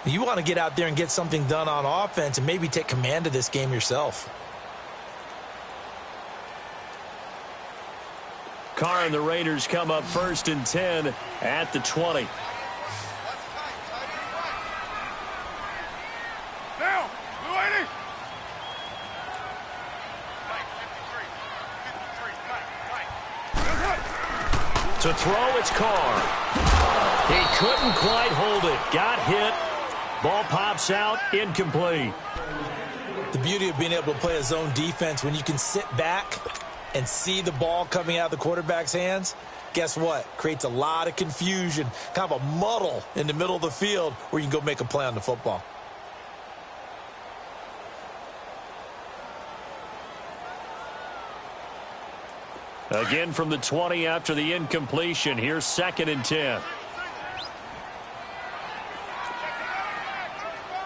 You want to get out there and get something done on offense and maybe take command of this game yourself. Carr and the Raiders come up first and 10 at the 20. Now, Blue 80. To throw, it's Carr. He couldn't quite hold it. Got hit. Ball pops out, incomplete. The beauty of being able to play a zone defense when you can sit back and see the ball coming out of the quarterback's hands, guess what? Creates a lot of confusion, kind of a muddle in the middle of the field where you can go make a play on the football. Again from the 20 after the incompletion. Here's second and 10.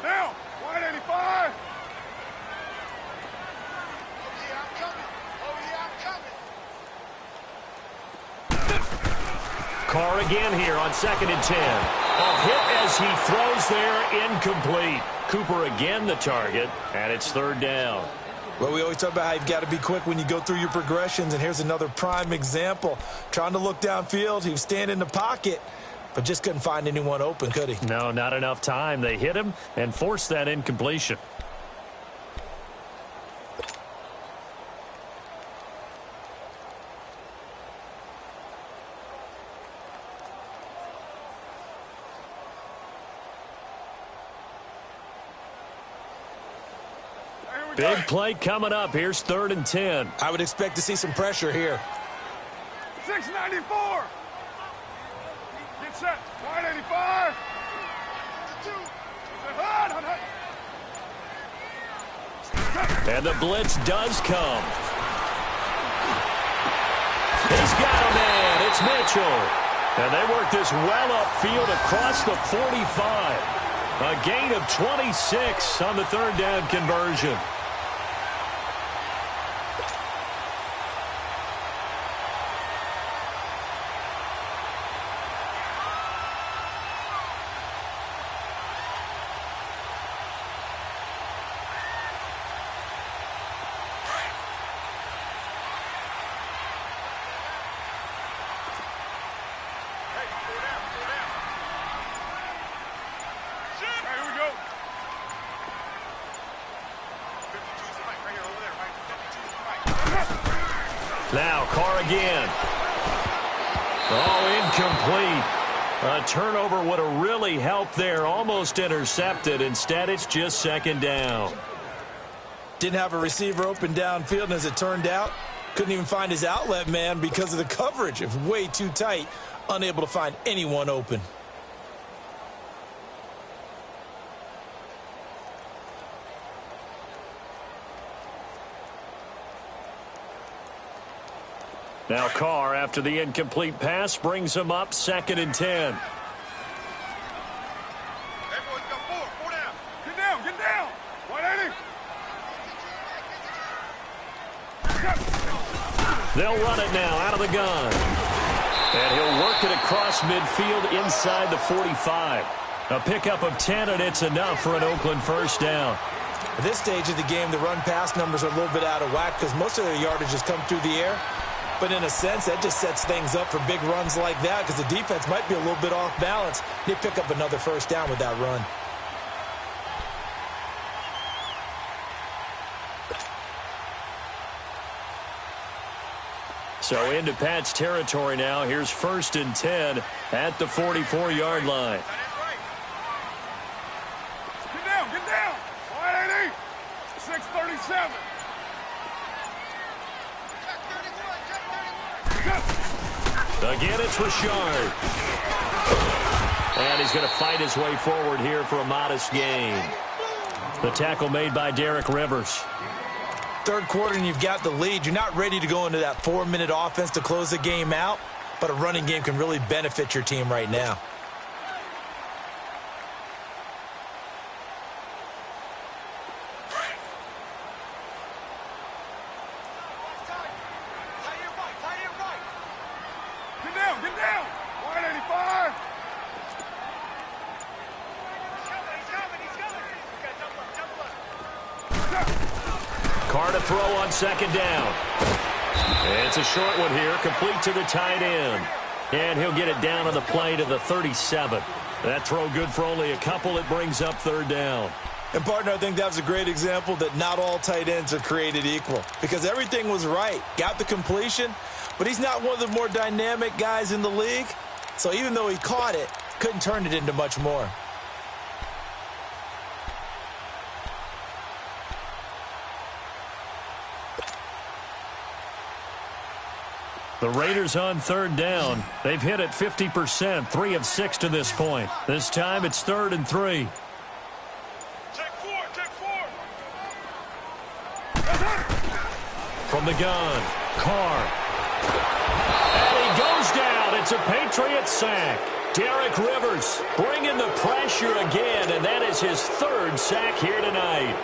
Now, 185. Carr again here on second and 10. A hit as he throws there, incomplete. Cooper again the target, and it's third down. Well, we always talk about how you've got to be quick when you go through your progressions, and here's another prime example. Trying to look downfield, he was standing in the pocket, but just couldn't find anyone open, could he? No, not enough time. They hit him and forced that incompletion. Big play coming up. Here's third and 10. I would expect to see some pressure here. 694. Get set. 185. And the blitz does come. He's got a man. It's Mitchell. And they work this well upfield across the 45. A gain of 26 on the third down conversion. Now Carr again. Oh, incomplete. A turnover would have really helped there. Almost intercepted. Instead, it's just second down. Didn't have a receiver open downfield, and as it turned out, couldn't even find his outlet man because of the coverage. It was way too tight, unable to find anyone open. Now Carr, after the incomplete pass, brings him up 2nd and 10. Everyone's got four down. Get down. 180. They'll run it now out of the gun. And he'll work it across midfield inside the 45. A pickup of 10, and it's enough for an Oakland first down. At this stage of the game, the run-pass numbers are a little bit out of whack because most of their yardage has come through the air. But in a sense, that just sets things up for big runs like that because the defense might be a little bit off balance. They pick up another first down with that run. So into Pat's territory now. Here's 1st and 10 at the 44-yard line. Get down. 180. 637. Again, it's Richard. And he's going to fight his way forward here for a modest gain. The tackle made by Derek Rivers. Third quarter and you've got the lead. You're not ready to go into that 4-minute offense to close the game out, but a running game can really benefit your team right now. Get down. 185. Carr to throw on 2nd down. It's a short one here, complete to the tight end. And he'll get it down on the play to the 37. That throw good for only a couple. It brings up 3rd down. And, partner, I think that was a great example that not all tight ends are created equal because everything was right. Got the completion, but he's not one of the more dynamic guys in the league. So even though he caught it, couldn't turn it into much more. The Raiders on 3rd down. They've hit it 50%, 3 of 6 to this point. This time it's 3rd and 3. Check four. From the gun, Carr. And he goes down. It's a Patriot sack. Derek Rivers bringing the pressure again, and that is his 3rd sack here tonight.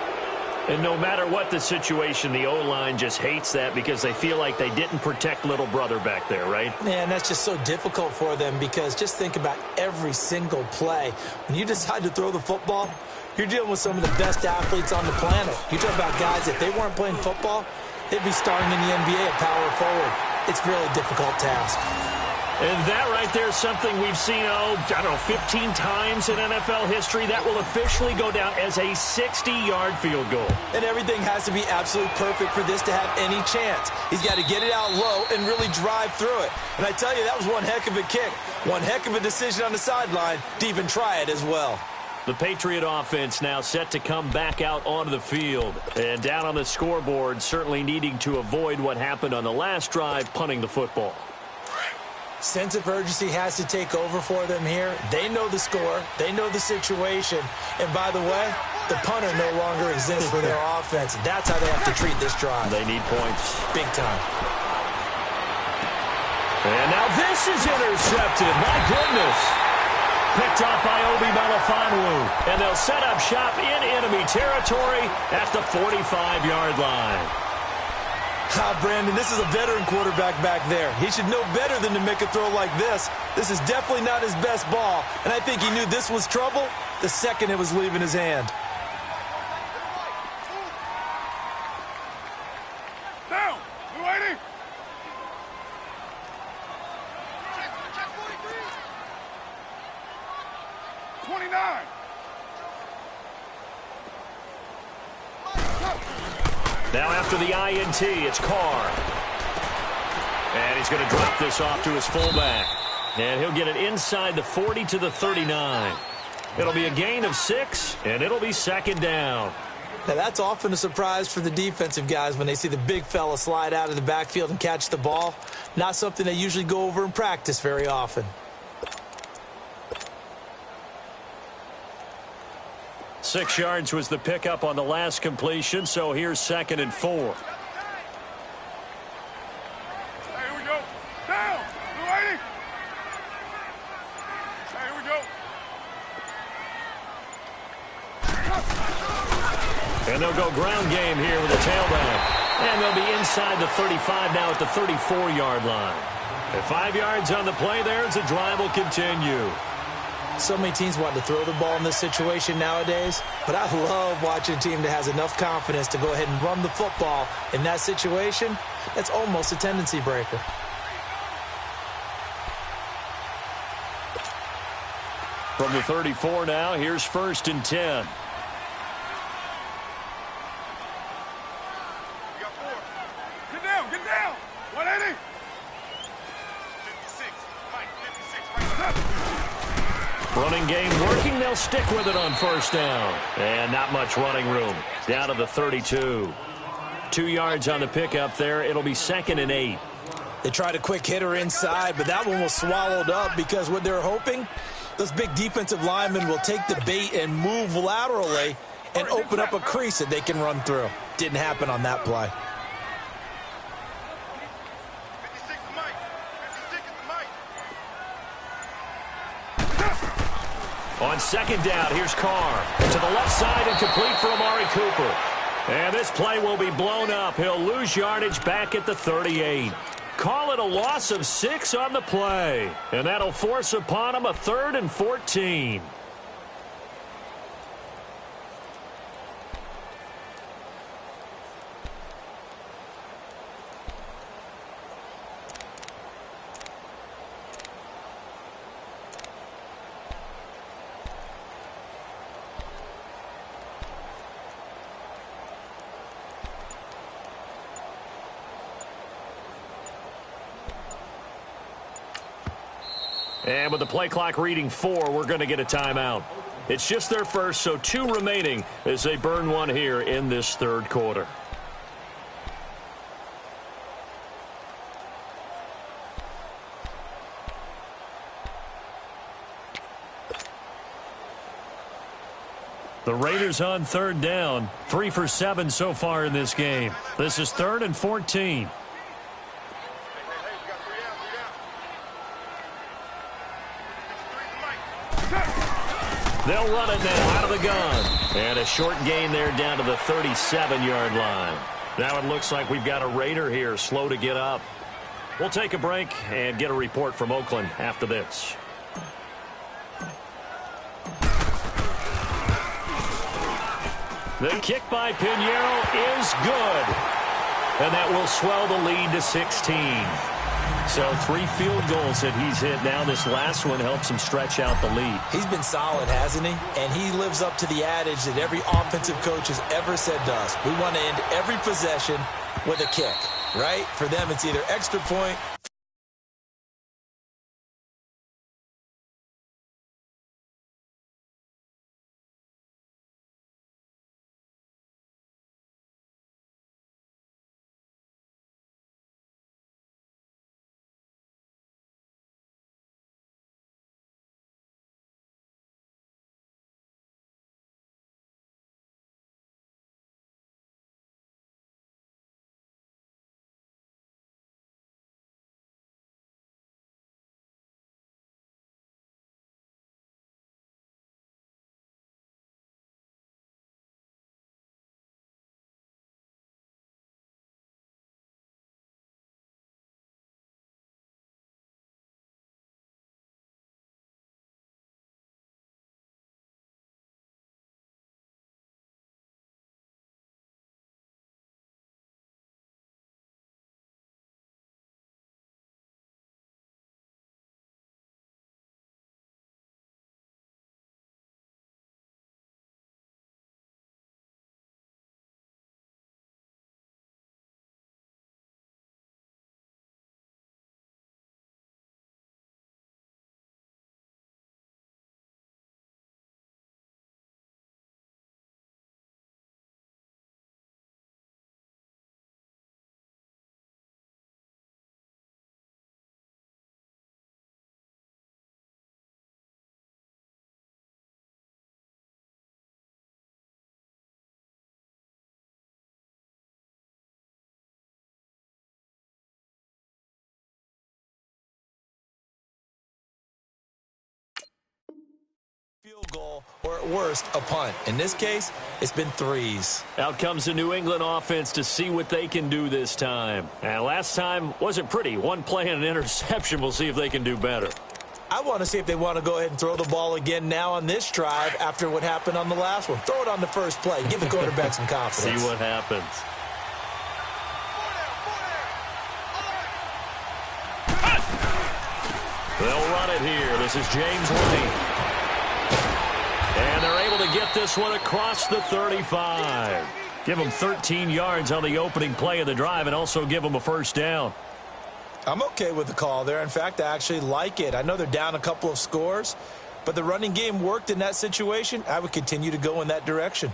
And no matter what the situation, the O-line just hates that because they feel like they didn't protect little brother back there, right? Man, that's just so difficult for them because just think about every single play. When you decide to throw the football, you're dealing with some of the best athletes on the planet. You talk about guys, if they weren't playing football, they'd be starting in the NBA at power forward. It's a really difficult task. And that right there is something we've seen, 15 times in NFL history. That will officially go down as a 60-yard field goal. And everything has to be absolutely perfect for this to have any chance. He's got to get it out low and really drive through it. And I tell you, that was one heck of a kick. One heck of a decision on the sideline to even try it as well. The Patriot offense now set to come back out onto the field. And down on the scoreboard, certainly needing to avoid what happened on the last drive, punting the football. Sense of urgency has to take over for them here. They know the score. They know the situation. And by the way, the punter no longer exists for their offense. That's how they have to treat this drive. They need points. Big time. And now this is intercepted. My goodness. Picked off by Obi Melifonwu. And they'll set up shop in enemy territory at the 45-yard line. Brandon, this is a veteran quarterback back there. He should know better than to make a throw like this. This is definitely not his best ball, and I think he knew this was trouble the second it was leaving his hand. Down. 280. Check 43. 29. Now after the INT, it's Carr. And he's going to drop this off to his fullback. And he'll get it inside the 40 to the 39. It'll be a gain of 6, and it'll be second down. Now, that's often a surprise for the defensive guys when they see the big fella slide out of the backfield and catch the ball. Not something they usually go over in practice very often. 6 yards was the pickup on the last completion, so here's 2nd and 4. Hey, here we go. Down. Blue 80. Hey, here we go. And they'll go ground game here with a tailback. And they'll be inside the 35 now at the 34-yard line. And 5 yards on the play there as the drive will continue. So many teams want to throw the ball in this situation nowadays, but I love watching a team that has enough confidence to go ahead and run the football in that situation. That's almost a tendency breaker. From the 34 now, here's 1st and 10. Get down. Get down. 180. 56. Mike, 56. Right up. Running game working. They'll stick with it on 1st down. And not much running room. Down to the 32. 2 yards on the pickup there. It'll be 2nd and 8. They tried a quick hitter inside, but that one was swallowed up because what they're hoping, those big defensive linemen will take the bait and move laterally and open up a crease that they can run through. Didn't happen on that play. 56 to Mike. 56 to Mike. On 2nd down, here's Carr. To the left side and complete for Amari Cooper. And this play will be blown up. He'll lose yardage back at the 38. Call it a loss of 6 on the play. And that'll force upon him a 3rd and 14. And with the play clock reading 4, we're going to get a timeout. It's just their first, so 2 remaining as they burn one here in this 3rd quarter. The Raiders on 3rd down, 3 for 7 so far in this game. This is 3rd and 14. They'll run it now out of the gun. And a short gain there down to the 37-yard line. Now it looks like we've got a Raider here slow to get up. We'll take a break and get a report from Oakland after this. The kick by Pinheiro is good. And that will swell the lead to 16. So 3 field goals that he's hit now. This last one helps him stretch out the lead. He's been solid, hasn't he? And he lives up to the adage that every offensive coach has ever said to us. We want to end every possession with a kick, right? For them, it's either extra point, field goal, or at worst, a punt. In this case, it's been threes. Out comes the New England offense to see what they can do this time. And last time wasn't pretty. One play and an interception. We'll see if they can do better. I want to see if they want to go ahead and throw the ball again now on this drive after what happened on the last one. Throw it on the first play. Give the quarterback some confidence. See what happens. They'll run it here. This is James White. And they're able to get this one across the 35. Give them 13 yards on the opening play of the drive and also give them a first down. I'm okay with the call there. In fact, I actually like it. I know they're down a couple of scores, but the running game worked in that situation. I would continue to go in that direction.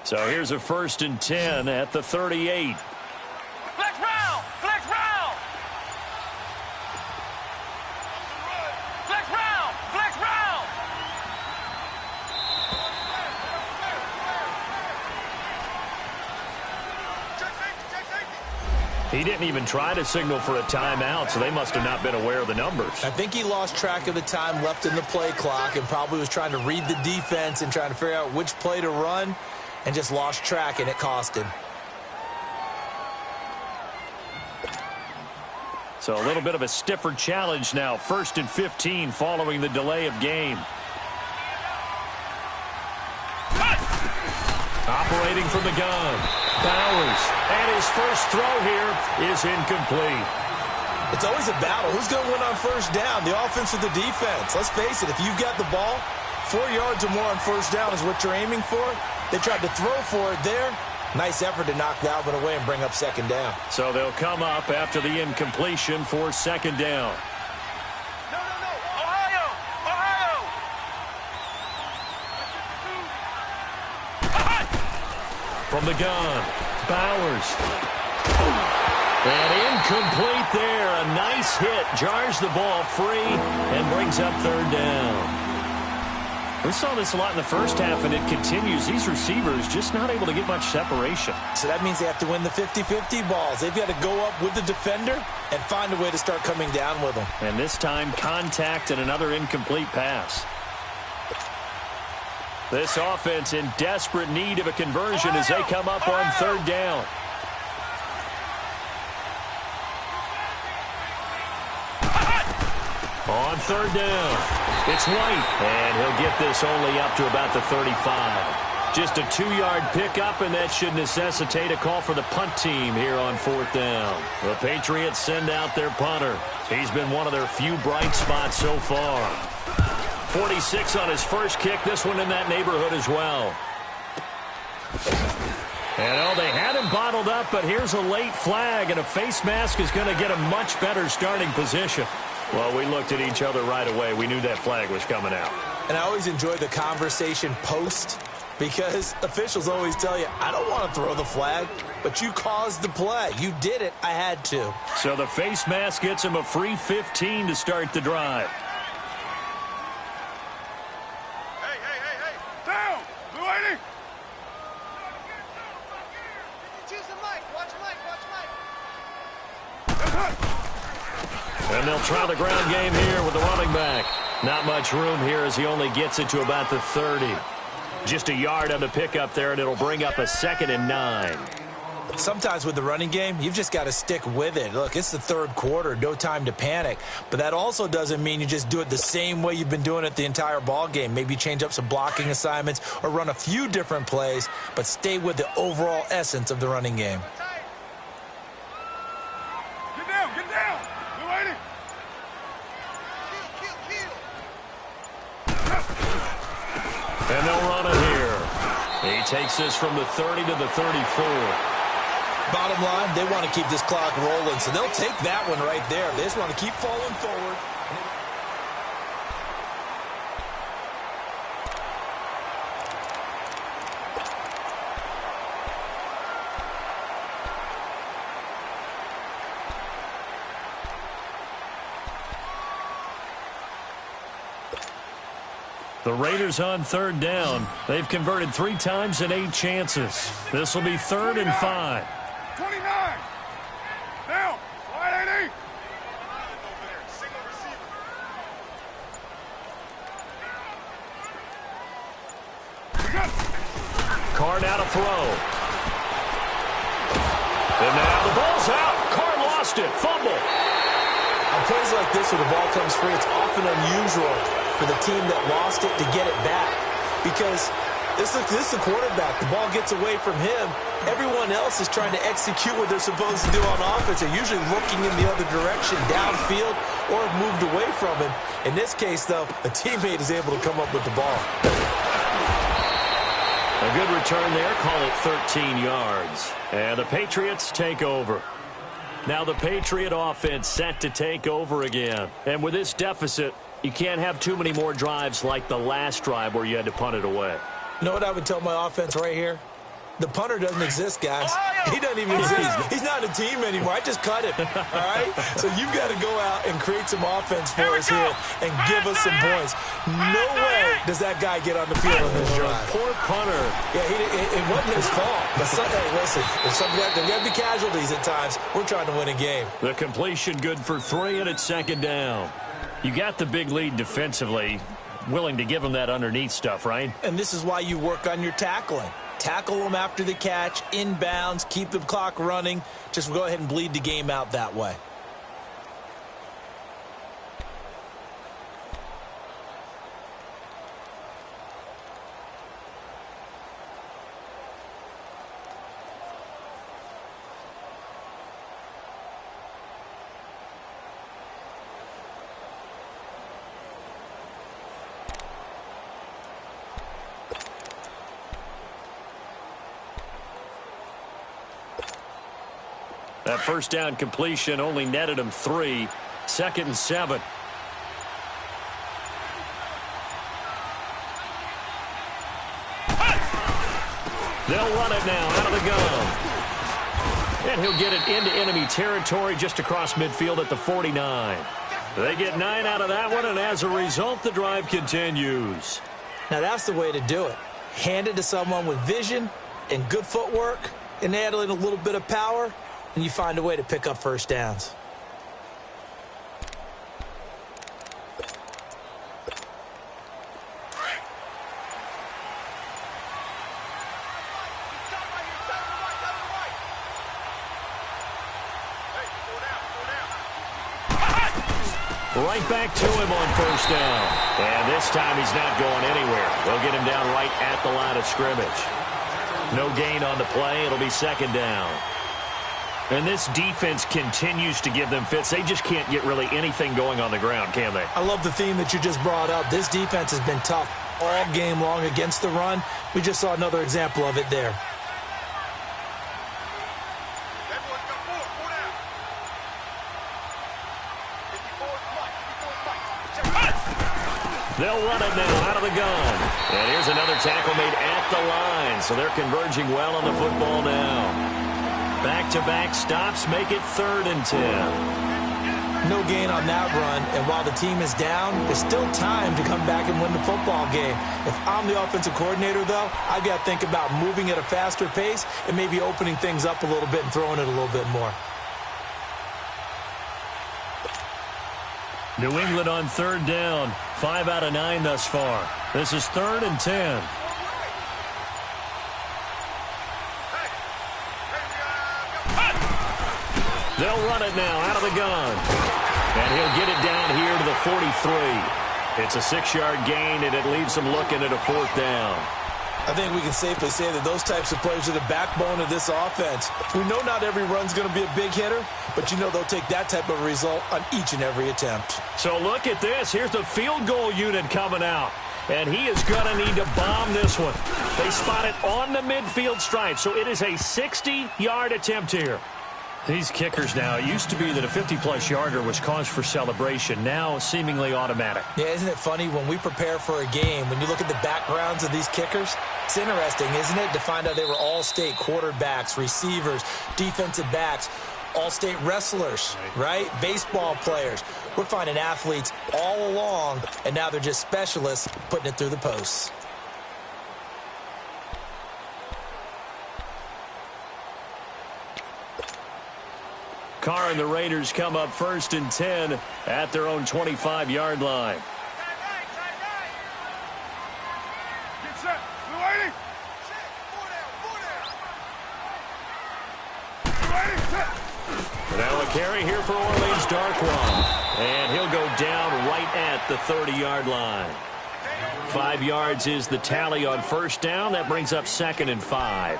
So here's a 1st and 10 at the 38. Flex round! Flex round! Flex round! Flex round! Check safety! He didn't even try to signal for a timeout, so they must have not been aware of the numbers. I think he lost track of the time left in the play clock and probably was trying to read the defense and trying to figure out which play to run and just lost track, and it cost him. So a little bit of a stiffer challenge now. 1st and 15 following the delay of game. Operating from the gun. Bowers. And his first throw here is incomplete. It's always a battle. Who's going to win on first down, the offense or the defense? Let's face it, if you've got the ball, 4 yards or more on first down is what you're aiming for. They tried to throw for it there. Nice effort to knock that one away and bring up second down. So they'll come up after the incompletion for second down. No! Ohio! From the gun, Bowers. And incomplete there. A nice hit. Jars the ball free and brings up third down. We saw this a lot in the first half, and it continues. These receivers just not able to get much separation. So that means they have to win the 50-50 balls. They've got to go up with the defender and find a way to start coming down with them. And this time, contact and another incomplete pass. This offense in desperate need of a conversion as they come up on third down. On third down. It's White, and he'll get this only up to about the 35. Just a 2-yard pickup, and that should necessitate a call for the punt team here on 4th down. The Patriots send out their punter. He's been one of their few bright spots so far. 46 on his first kick, this one in that neighborhood as well. And they had him bottled up, but here's a late flag, and a face mask is going to get a much better starting position. Well, we looked at each other right away. We knew that flag was coming out. And I always enjoy the conversation post because officials always tell you, I don't want to throw the flag, but you caused the play. You did it. I had to. So the face mask gets him a free 15 to start the drive. Hey! Down! Blue 80! Choose the mic. Watch Mike. And they'll try the ground game here with the running back. Not much room here as he only gets it to about the 30. Just a yard on the pickup there, and it'll bring up a 2nd and 9. Sometimes with the running game, you've just got to stick with it. Look, it's the third quarter, no time to panic. But that also doesn't mean you just do it the same way you've been doing it the entire ball game. Maybe change up some blocking assignments or run a few different plays, but stay with the overall essence of the running game. Get down! Blue 80! And they'll run it here. He takes this from the 30 to the 34. Bottom line, they want to keep this clock rolling, so they'll take that one right there. They just want to keep falling forward. The Raiders on third down. They've converted 3 times in 8 chances. This will be 3rd and 5. 29. Down. Wide 80. Carr now to throw. And now the ball's out. Carr lost it. Fumble. On plays like this where the ball comes free, it's often unusual for the team that lost it to get it back. Because this is the quarterback. The ball gets away from him. Everyone else is trying to execute what they're supposed to do on offense. They're usually looking in the other direction, downfield, or have moved away from him. In this case, though, a teammate is able to come up with the ball. A good return there. Call it 13 yards. And the Patriots take over. Now the Patriot offense set to take over again. And with this deficit, you can't have too many more drives like the last drive where you had to punt it away. You know what I would tell my offense right here? The punter doesn't exist, guys. He doesn't even exist. He's not a team anymore. I just cut him, all right? So you've got to go out and create some offense for us here and give us some points. No way does that guy get on the field on this drive. Poor punter. Yeah, it wasn't his fault. But hey, listen, there's got to be casualties at times. We're trying to win a game. The completion good for 3, and it's 2nd down. You got the big lead defensively, willing to give them that underneath stuff, right? And this is why you work on your tackling. Tackle them after the catch, inbounds, keep the clock running. Just go ahead and bleed the game out that way. That first down completion only netted him 3. 2nd and 7. They'll run it now out of the gun. And he'll get it into enemy territory just across midfield at the 49. They get 9 out of that one, and as a result, the drive continues. Now that's the way to do it. Hand it to someone with vision and good footwork, and add in a little bit of power, and you find a way to pick up first downs. Right back to him on first down. And this time he's not going anywhere. They'll get him down right at the line of scrimmage. No gain on the play. It'll be 2nd down. And this defense continues to give them fits. They just can't get really anything going on the ground, can they? I love the theme that you just brought up. This defense has been tough all game long against the run. We just saw another example of it there. They'll run it now out of the gun. And here's another tackle made at the line. So they're converging well on the football now. Back-to-back stops make it 3rd and 10. No gain on that run, and while the team is down, there's still time to come back and win the football game. If I'm the offensive coordinator, though, I've got to think about moving at a faster pace and maybe opening things up a little bit and throwing it a little bit more. New England on 3rd down. 5 out of 9 thus far. This is 3rd and 10. They'll run it now out of the gun. And he'll get it down here to the 43. It's a 6-yard gain, and it leaves them looking at a 4th down. I think we can safely say that those types of players are the backbone of this offense. We know not every run's going to be a big hitter, but you know they'll take that type of result on each and every attempt. So look at this. Here's the field goal unit coming out. And he is going to need to bomb this one. They spot it on the midfield stripe, so it is a 60-yard attempt here. These kickers now, it used to be that a 50-plus yarder was cause for celebration. Now, seemingly automatic. Yeah, isn't it funny when we prepare for a game, when you look at the backgrounds of these kickers, it's interesting, isn't it, to find out they were all-state quarterbacks, receivers, defensive backs, all-state wrestlers, right? Baseball players. We're finding athletes all along, and now they're just specialists putting it through the posts. Carr and the Raiders come up 1st and 10 at their own 25-yard line. Get set. Blue 80. Now a carry here for Orleans Darkwan. And he'll go down right at the 30-yard line. 5 yards is the tally on 1st down. That brings up 2nd and 5.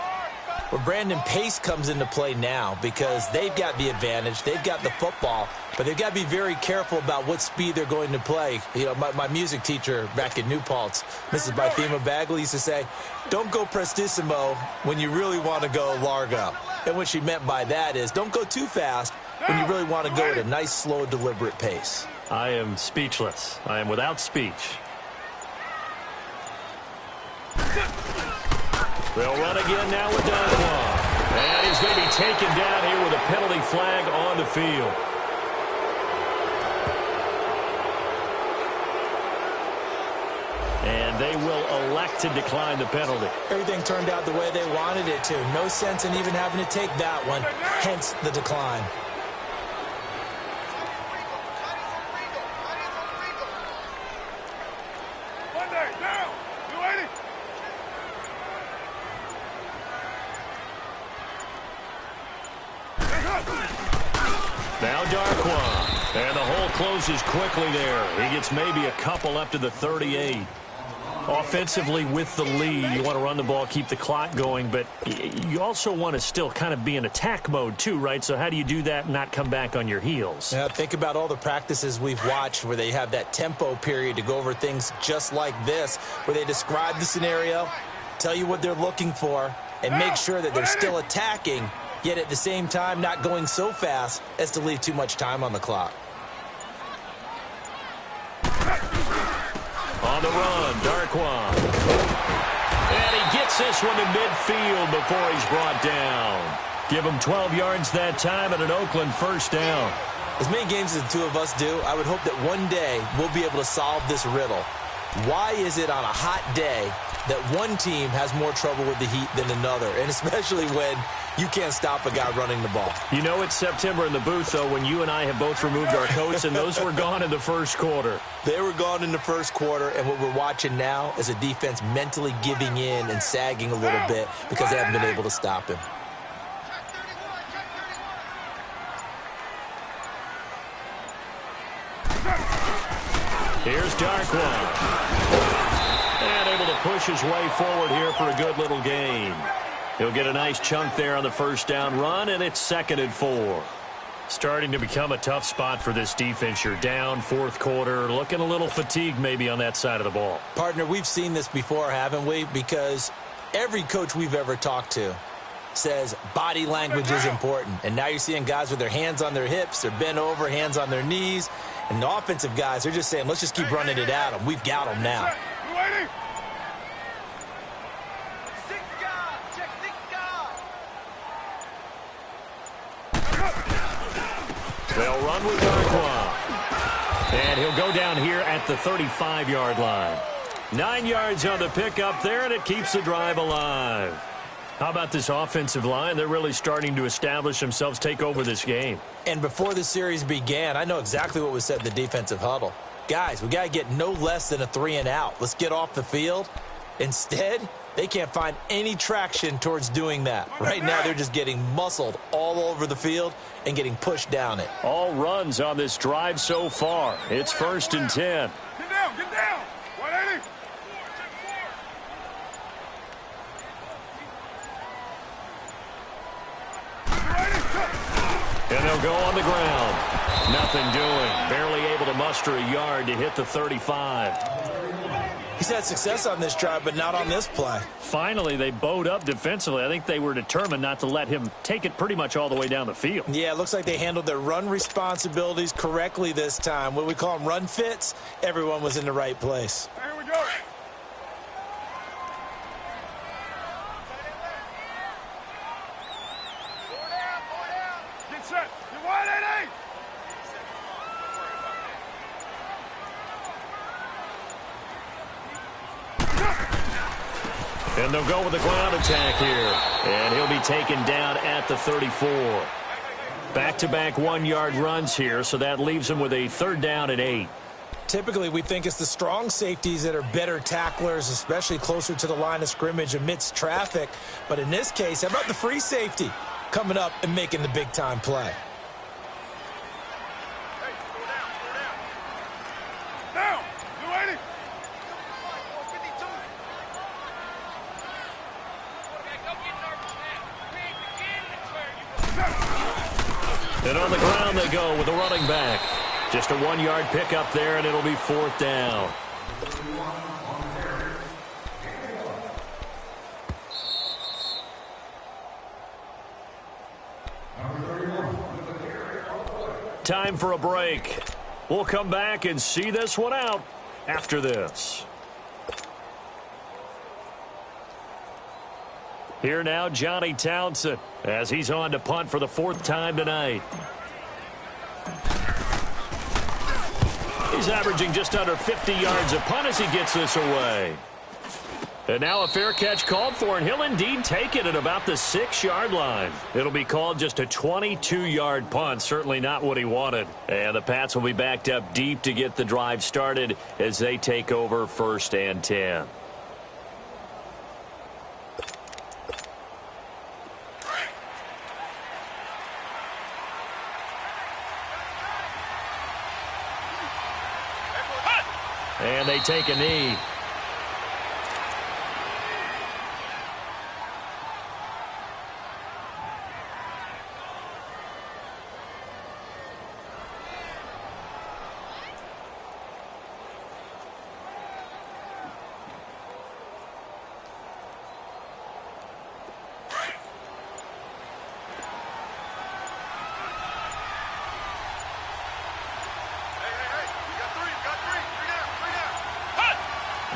Well, Brandon, pace comes into play now because they've got the advantage. They've got the football, but they've got to be very careful about what speed they're going to play. You know, my music teacher back in New Paltz, Mrs. Bythema Bagley, used to say, don't go prestissimo when you really want to go largo. And what she meant by that is don't go too fast when you really want to go at a nice, slow, deliberate pace. I am speechless. I am without speech. They'll run again now with Darkwan. And he's going to be taken down here with a penalty flag on the field. And they will elect to decline the penalty. Everything turned out the way they wanted it to. No sense in even having to take that one, hence the decline. Monday, down. Blue 80. Now Darkwan. And the hole closes quickly there. He gets maybe a couple up to the 38. Offensively with the lead, you want to run the ball, keep the clock going, but you also want to still kind of be in attack mode too, right? So how do you do that and not come back on your heels? Yeah, think about all the practices we've watched where they have that tempo period to go over things just like this, where they describe the scenario, tell you what they're looking for, and make sure that they're still attacking, yet at the same time not going so fast as to leave too much time on the clock. On the run, Darkwan. And he gets this one to midfield before he's brought down. Give him 12 yards that time at an Oakland 1st down. As many games as the two of us do, I would hope that one day we'll be able to solve this riddle. Why is it on a hot day that one team has more trouble with the heat than another, and especially when you can't stop a guy running the ball? You know it's September in the booth, though, when you and I have both removed our coats, and those were gone in the 1st quarter. They were gone in the 1st quarter, and what we're watching now is a defense mentally giving in and sagging a little bit because they haven't been able to stop him. Here's Darkwan. And able to push his way forward here for a good little gain. He'll get a nice chunk there on the 1st down run, and it's 2nd and 4. Starting to become a tough spot for this defense. You're down 4th quarter, looking a little fatigued maybe on that side of the ball. Partner, we've seen this before, haven't we? Because every coach we've ever talked to says body language is important. And now you're seeing guys with their hands on their hips, they're bent over, hands on their knees. And the offensive guys, they're just saying, let's just keep running it at them. We've got them now. They'll run with Darkwan. And he'll go down here at the 35-yard line. 9 yards on the pickup there, and it keeps the drive alive. How about this offensive line? They're really starting to establish themselves, take over this game. And before the series began, I know exactly what was said in the defensive huddle. Guys, we got to get no less than a 3-and-out. Let's get off the field. Instead, they can't find any traction towards doing that. Right now, they're just getting muscled all over the field and getting pushed down it. All runs on this drive so far. It's 1st and 10. Get down, get down. 180. And they'll go on the ground. Nothing doing. Barely able to muster a yard to hit the 35. He's had success on this drive, but not on this play. Finally, they bowed up defensively. I think they were determined not to let him take it pretty much all the way down the field. Yeah, it looks like they handled their run responsibilities correctly this time. What we call them run fits, everyone was in the right place. Here we go. Get set. Get 180. And they'll go with the ground attack here. And he'll be taken down at the 34. Back-to-back one-yard runs here, so that leaves him with a 3rd down and 8. Typically, we think it's the strong safeties that are better tacklers, especially closer to the line of scrimmage amidst traffic. But in this case, how about the free safety coming up and making the big-time play? Down. You ready? And on the ground they go with a running back. Just a 1-yard pickup there, and it'll be 4th down. Time for a break. We'll come back and see this one out after this. Here now, Johnny Townsend, as he's on to punt for the 4th time tonight. He's averaging just under 50 yards a punt as he gets this away. And now a fair catch called for, and he'll indeed take it at about the 6-yard line. It'll be called just a 22-yard punt, certainly not what he wanted. And the Pats will be backed up deep to get the drive started as they take over 1st and 10. And they take a knee.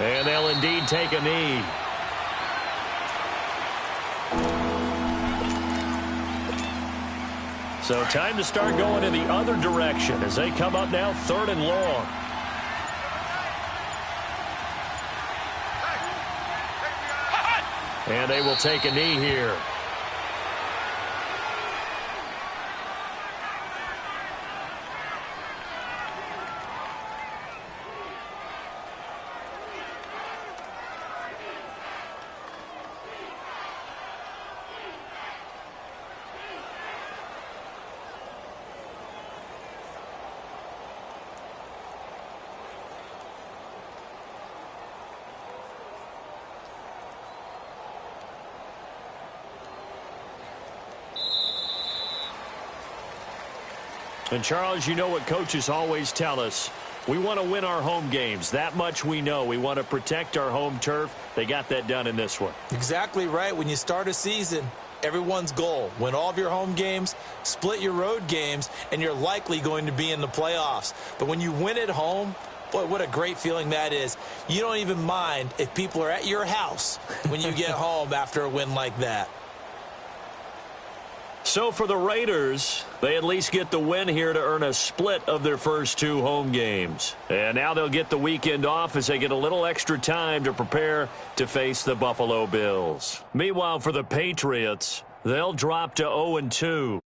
And they'll indeed take a knee. So time to start going in the other direction as they come up now 3rd and long. And they will take a knee here. And, Charles, you know what coaches always tell us. We want to win our home games. That much we know. We want to protect our home turf. They got that done in this one. Exactly right. When you start a season, everyone's goal, win all of your home games, split your road games, and you're likely going to be in the playoffs. But when you win at home, boy, what a great feeling that is. You don't even mind if people are at your house when you get home after a win like that. So for the Raiders, they at least get the win here to earn a split of their first 2 home games. And now they'll get the weekend off as they get a little extra time to prepare to face the Buffalo Bills. Meanwhile, for the Patriots, they'll drop to 0-2.